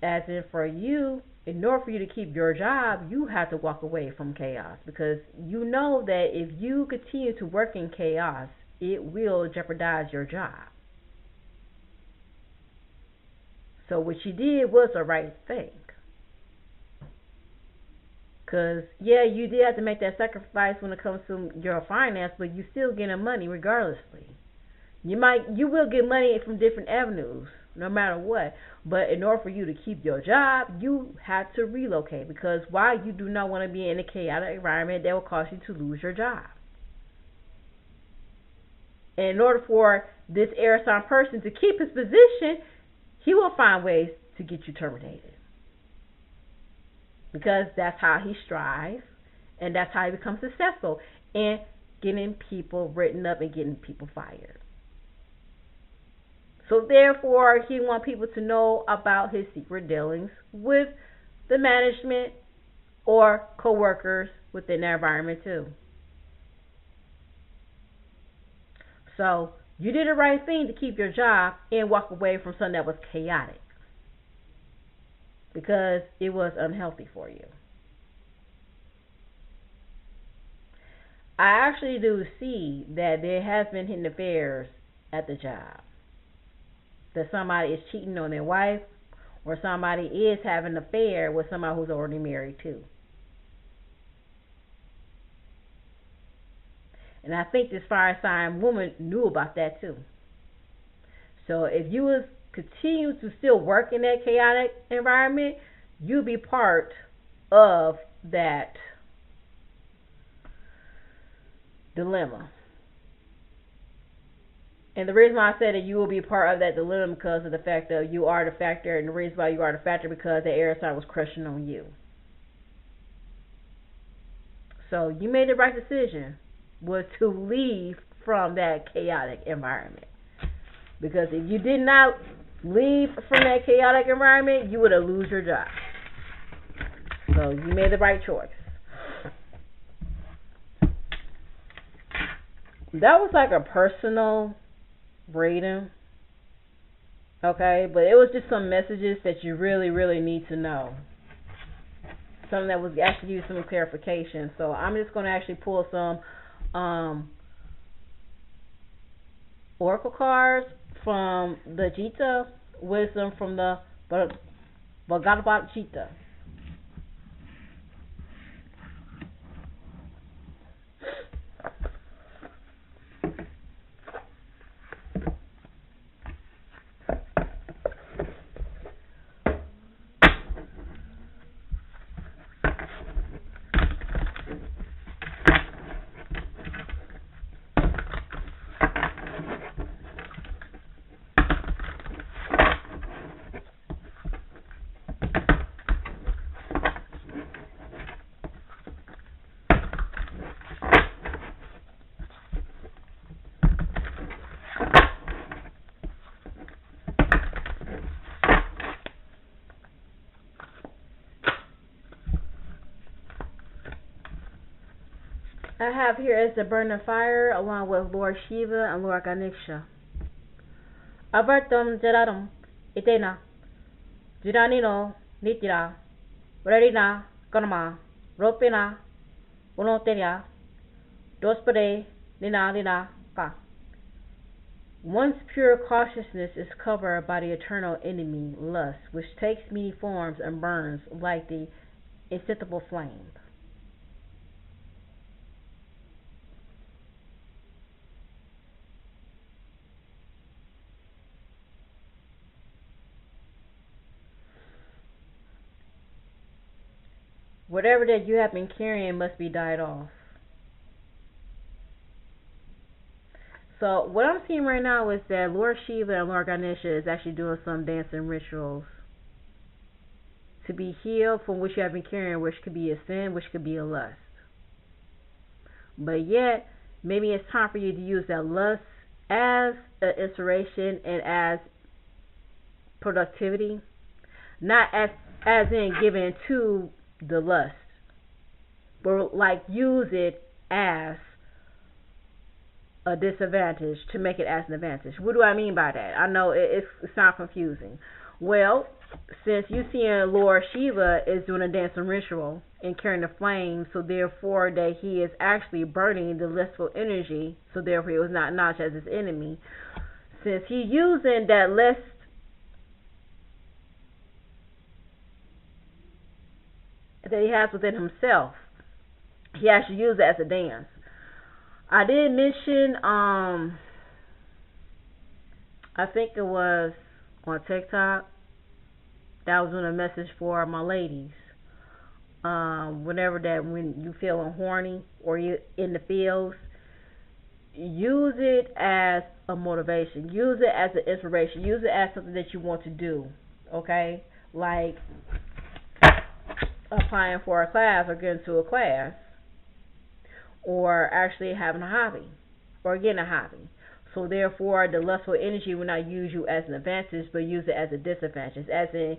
Speaker 1: As in, for you, in order for you to keep your job, you have to walk away from chaos because you know that if you continue to work in chaos, it will jeopardize your job. So what you did was the right thing. Because, yeah, you did have to make that sacrifice when it comes to your finance, but you still getting money regardlessly. You will get money from different avenues, no matter what. But in order for you to keep your job, you have to relocate. Because why? You do not want to be in a chaotic environment that will cause you to lose your job. And in order for this air sign person to keep his position, he will find ways to get you terminated. Because that's how he strives, and that's how he becomes successful in getting people written up and getting people fired. So therefore, he wants people to know about his secret dealings with the management or co-workers within their environment too. So you did the right thing to keep your job and walk away from something that was chaotic, because it was unhealthy for you. I actually do see that there has been hidden affairs at the job. That somebody is cheating on their wife, or somebody is having an affair with somebody who's already married too. And I think this fire sign woman knew about that too. So if you was continue to still work in that chaotic environment, you'll be part of that dilemma. And the reason why I said that you will be part of that dilemma because of the fact that you are the factor, and the reason why you are the factor because the air sign was crushing on you. So you made the right decision, was to leave from that chaotic environment. Because if you did not leave from that chaotic environment, you would have lost your job. So you made the right choice. That was like a personal reading, okay? But it was just some messages that you really, really need to know. Something that was actually give you some clarification. So I'm just going to actually pull some oracle cards from the Gita, wisdom from the Bhagavad Gita. I have here is the burning fire along with Lord Shiva and Lord Ganesha. Avartam Jadaram Itena Jiranino Nitira Varina Karma Ropina Unoteria Dospade Nina Nina Ka. One's pure consciousness is covered by the eternal enemy, lust, which takes many forms and burns like the insatiable flame. Whatever that you have been carrying must be died off. So what I'm seeing right now is that Lord Shiva and Lord Ganesha is actually doing some dancing rituals to be healed from what you have been carrying, which could be a sin, which could be a lust. But yet, maybe it's time for you to use that lust as an inspiration and as productivity, not as in giving to the lust, but like use it as a disadvantage to make it as an advantage. What do I mean by that? I know it sounds confusing. Well, since you seeing Lord Shiva is doing a dancing ritual and carrying the flame, so therefore that he is actually burning the lustful energy, so therefore he was not acknowledged as his enemy. Since he's using that lust that he has within himself, he actually used it as a dance. I did mention, I think it was on TikTok, that was doing a message for my ladies. Whenever that, when you feeling horny or you in the fields, use it as a motivation. Use it as an inspiration. Use it as something that you want to do. Okay, like applying for a class or getting to a class, or actually having a hobby or getting a hobby. So therefore, the lustful energy will not use you as an advantage, but use it as a disadvantage, as in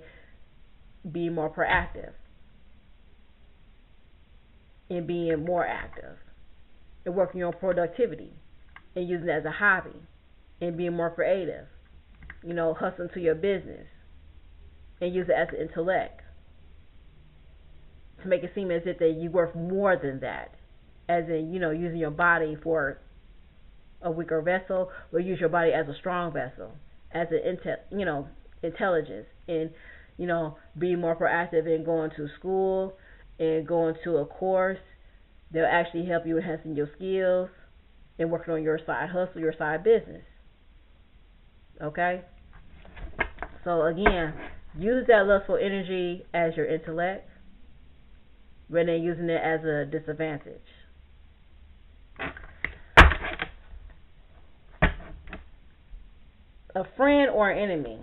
Speaker 1: being more proactive and being more active and working on productivity and using it as a hobby and being more creative. You know, hustling to your business and use it as an intellect to make it seem as if that you're worth more than that. As in, you know, using your body for a weaker vessel, or use your body as a strong vessel, as an intelligence, and being more proactive in going to school and going to a course. They'll actually help you enhancing your skills and working on your side hustle, your side business. Okay? So again, use that lustful energy as your intellect rather than using it as a disadvantage. A friend or an enemy.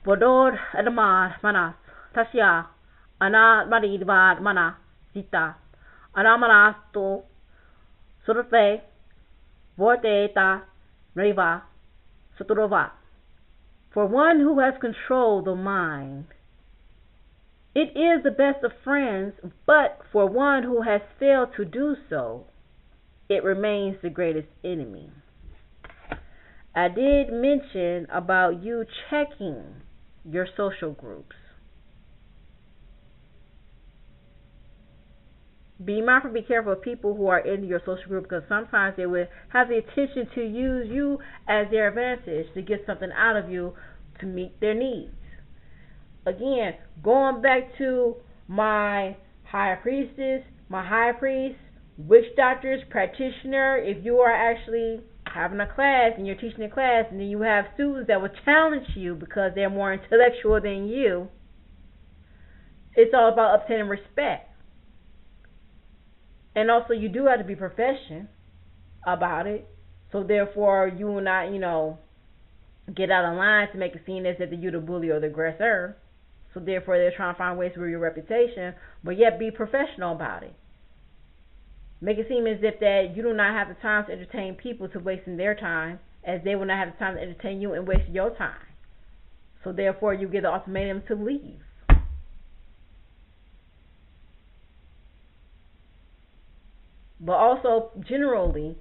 Speaker 1: Bodor adamar manas tasya ana maridvar mana sita anamanas to surfe vorteta reva suturova. For one who has controlled the mind, it is the best of friends, but for one who has failed to do so, it remains the greatest enemy. I did mention about you checking your social groups. Be mindful, be careful of people who are in your social group, because sometimes they will have the intention to use you as their advantage to get something out of you to meet their needs. Again, going back to my high priestess, my high priest, witch doctors, practitioner, if you are actually having a class and you're teaching a class and then you have students that will challenge you because they're more intellectual than you, it's all about obtaining respect. And also, you do have to be professional about it. So therefore, you will not, get out of line to make it seem as if you're the bully or the aggressor. So therefore, they're trying to find ways to ruin your reputation, but yet be professional about it. Make it seem as if that you do not have the time to entertain people to wasting their time, as they will not have the time to entertain you and waste your time. So therefore, you get the ultimatum to leave. But also, generally,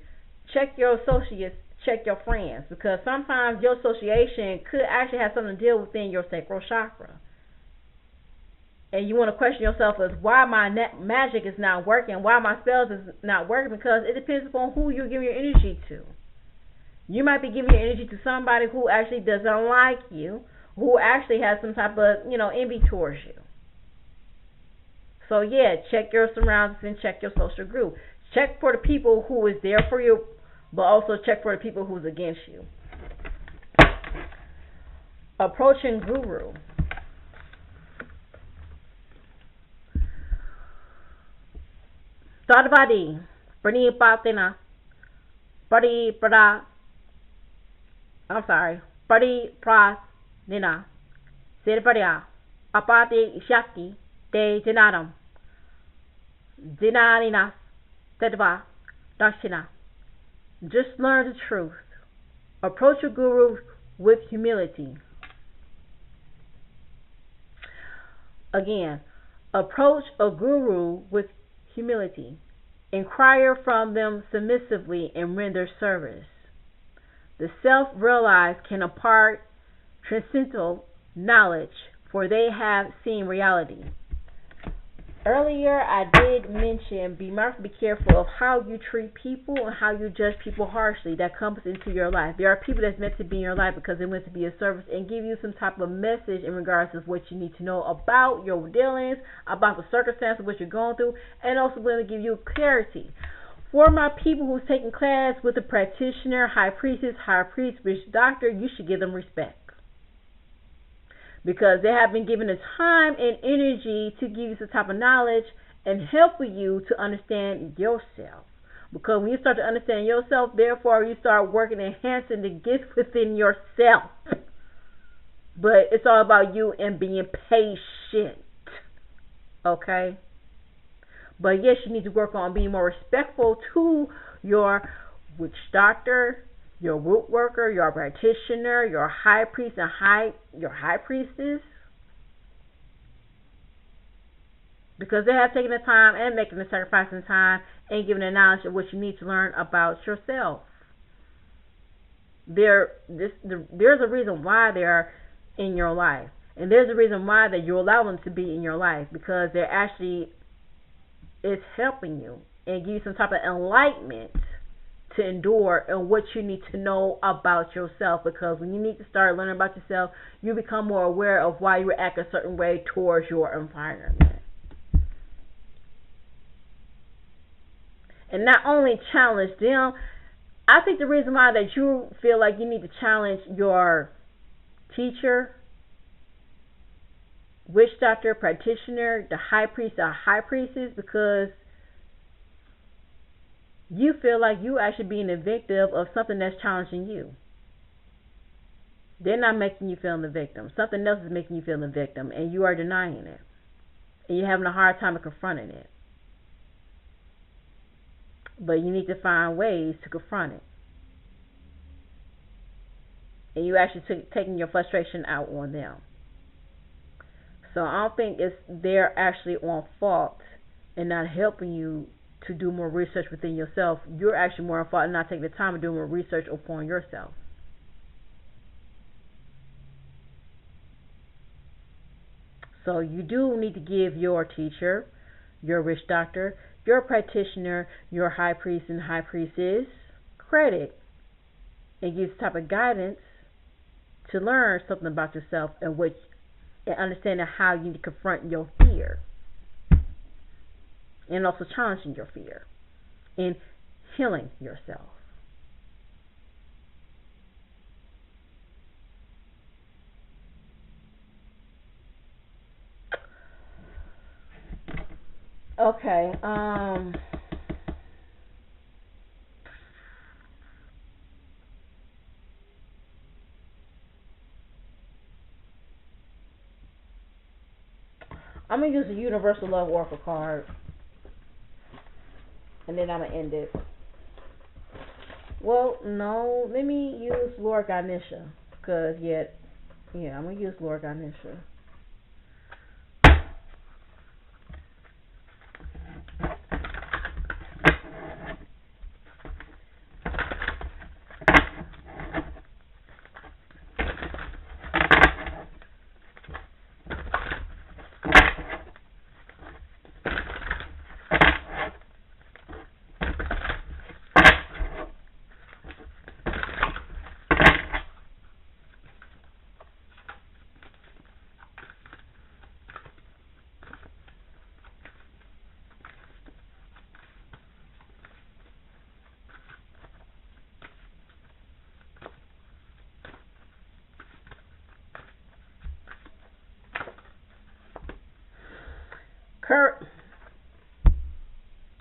Speaker 1: check your associates, check your friends, because sometimes your association could actually have something to deal within your sacral chakra. And you want to question yourself as why my magic is not working, why my spells is not working, because it depends upon who you're giving your energy to. You might be giving your energy to somebody who actually doesn't like you, who actually has some type of, envy towards you. So yeah, check your surroundings and check your social group. Check for the people who is there for you, but also check for the people who's against you. Approaching guru. Sarvadi, Pranipatina, Prati Prada, I'm sorry, Prati Pradina, Sirvadia, Apati Shakti, De Janadam, Dinarina, Tedva, Dakshina. Just learn the truth. Approach your guru with humility. Again, approach a guru with humility. Inquire from them submissively and render service. The self-realized can impart transcendental knowledge, for they have seen reality. Earlier, I did mention be careful of how you treat people and how you judge people harshly. That comes into your life. There are people that's meant to be in your life because they meant to be a service and give you some type of message in regards to what you need to know about your dealings, about the circumstances of what you're going through, and also going to give you clarity. For my people who's taking class with a practitioner, high priestess, high priest, bishop, doctor, you should give them respect. Because they have been given the time and energy to give you some type of knowledge and help you to understand yourself. Because when you start to understand yourself, therefore you start working enhancing the gifts within yourself. But it's all about you and being patient. Okay? But yes, you need to work on being more respectful to your witch doctor, your root worker, your practitioner, your high priest and your high priestess, because they have taken the time and making the sacrifice in time and giving the knowledge of what you need to learn about yourself. There's a reason why they're in your life, and there's a reason why that you allow them to be in your life, because they're actually is helping you and give you some type of enlightenment to endure and what you need to know about yourself. Because when you need to start learning about yourself, you become more aware of why you act a certain way towards your environment. And not only challenge them, I think the reason why that you feel like you need to challenge your teacher, witch doctor, practitioner, the high priest or high priestess, because you feel like you actually being a victim of something that's challenging you. They're not making you feel the victim. Something else is making you feel the victim, and you are denying it. And you're having a hard time of confronting it. But you need to find ways to confront it. And you actually taking your frustration out on them. So I don't think they're actually on fault and not helping you to do more research within yourself. You're actually more on fault and not taking the time to do more research upon yourself. So you do need to give your teacher, your witch doctor, your practitioner, your high priest and high priestess credit and give some type of guidance to learn something about yourself and understanding how you need to confront your fear. And also challenging your fear and healing yourself. Okay. I'm gonna use the Universal Love Oracle card. And then I'm going to end it. Well, no. Let me use Lord Ganesha. Because, I'm going to use Lord Ganesha.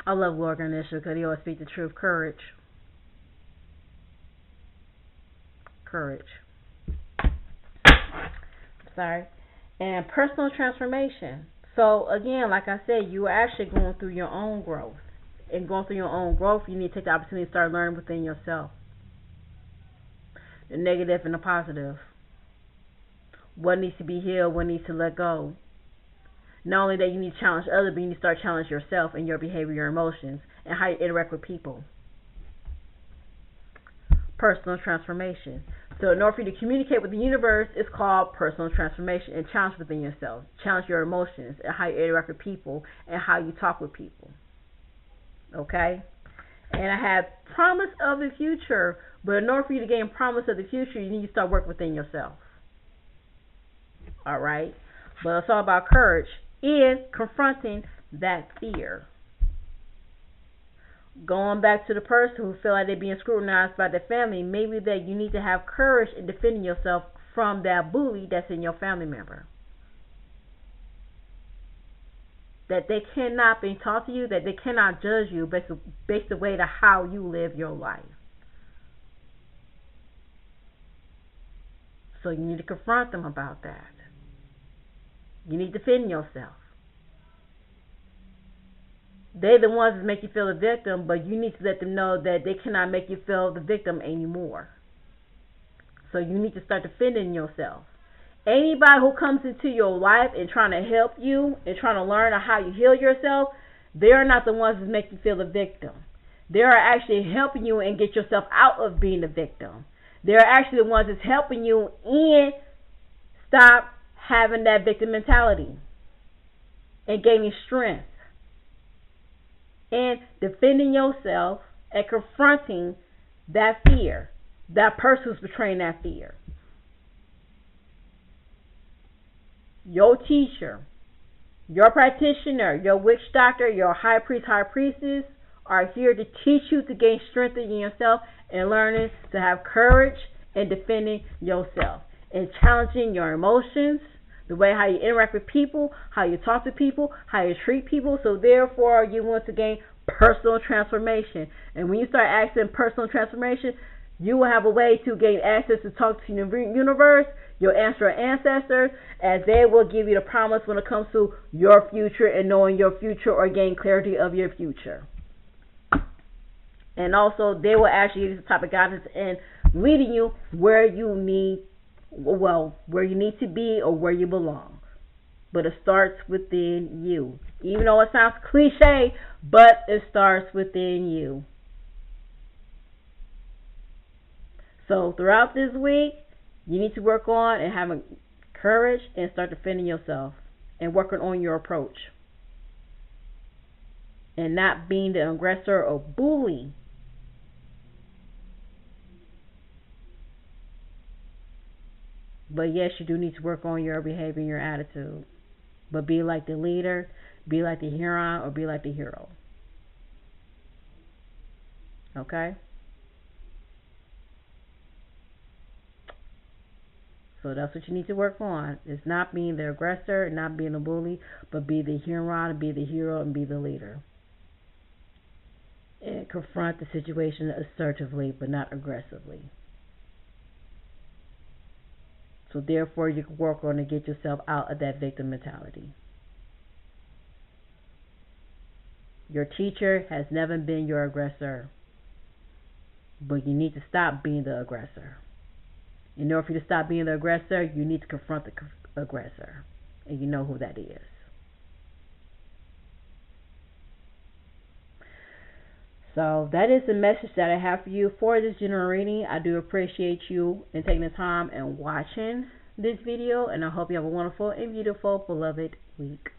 Speaker 1: I love Lord Ganesha because he always speaks the truth. Courage. Courage. Sorry. And personal transformation. So again, like I said, you are actually going through your own growth. And going through your own growth, you need to take the opportunity to start learning within yourself. The negative and the positive. What needs to be healed, what needs to let go. Not only that you need to challenge others, but you need to start challenging yourself and your behavior, your emotions, and how you interact with people. Personal transformation. So in order for you to communicate with the universe, it's called personal transformation and challenge within yourself. Challenge your emotions and how you interact with people and how you talk with people. Okay? And I have promise of the future, but in order for you to gain promise of the future, you need to start working within yourself. Alright? But it's all about courage in confronting that fear. Going back to the person who feel like they're being scrutinized by their family, maybe that you need to have courage in defending yourself from that bully that's in your family member. That they cannot be taught to you, that they cannot judge you based the way to how you live your life. So you need to confront them about that. You need to defend yourself. They're the ones that make you feel the victim, but you need to let them know that they cannot make you feel the victim anymore. So you need to start defending yourself. Anybody who comes into your life and trying to help you and trying to learn how you heal yourself, they're not the ones that make you feel the victim. They are actually helping you and get yourself out of being the victim. They're actually the ones that's helping you and stop having that victim mentality and gaining strength. And defending yourself and confronting that fear, that person who's betraying that fear. Your teacher, your practitioner, your witch doctor, your high priest, high priestess are here to teach you to gain strength in yourself and learning to have courage in defending yourself and challenging your emotions, the way how you interact with people, how you talk to people, how you treat people. So therefore, you want to gain personal transformation. And when you start asking personal transformation, you will have a way to gain access to talk to the universe, your ancestors, as they will give you the promise when it comes to your future and knowing your future or gain clarity of your future. And also, they will actually give you the type of guidance and leading you where you need to be or where you belong. But it starts within you. Even though it sounds cliche, but it starts within you. So throughout this week, you need to work on and having courage and start defending yourself and working on your approach. And not being the aggressor or bully. But yes, you do need to work on your behavior and your attitude. But be like the leader, be like the hero, or be like the hero. Okay? So that's what you need to work on. It's not being the aggressor, not being a bully, but be the hero, be the hero, and be the leader. And confront the situation assertively, but not aggressively. So therefore, you can work on to get yourself out of that victim mentality. Your teacher has never been your aggressor, but you need to stop being the aggressor. In order for you to stop being the aggressor, you need to confront the aggressor, and you know who that is. So that is the message that I have for you for this general reading. I do appreciate you and taking the time and watching this video, and I hope you have a wonderful and beautiful beloved week.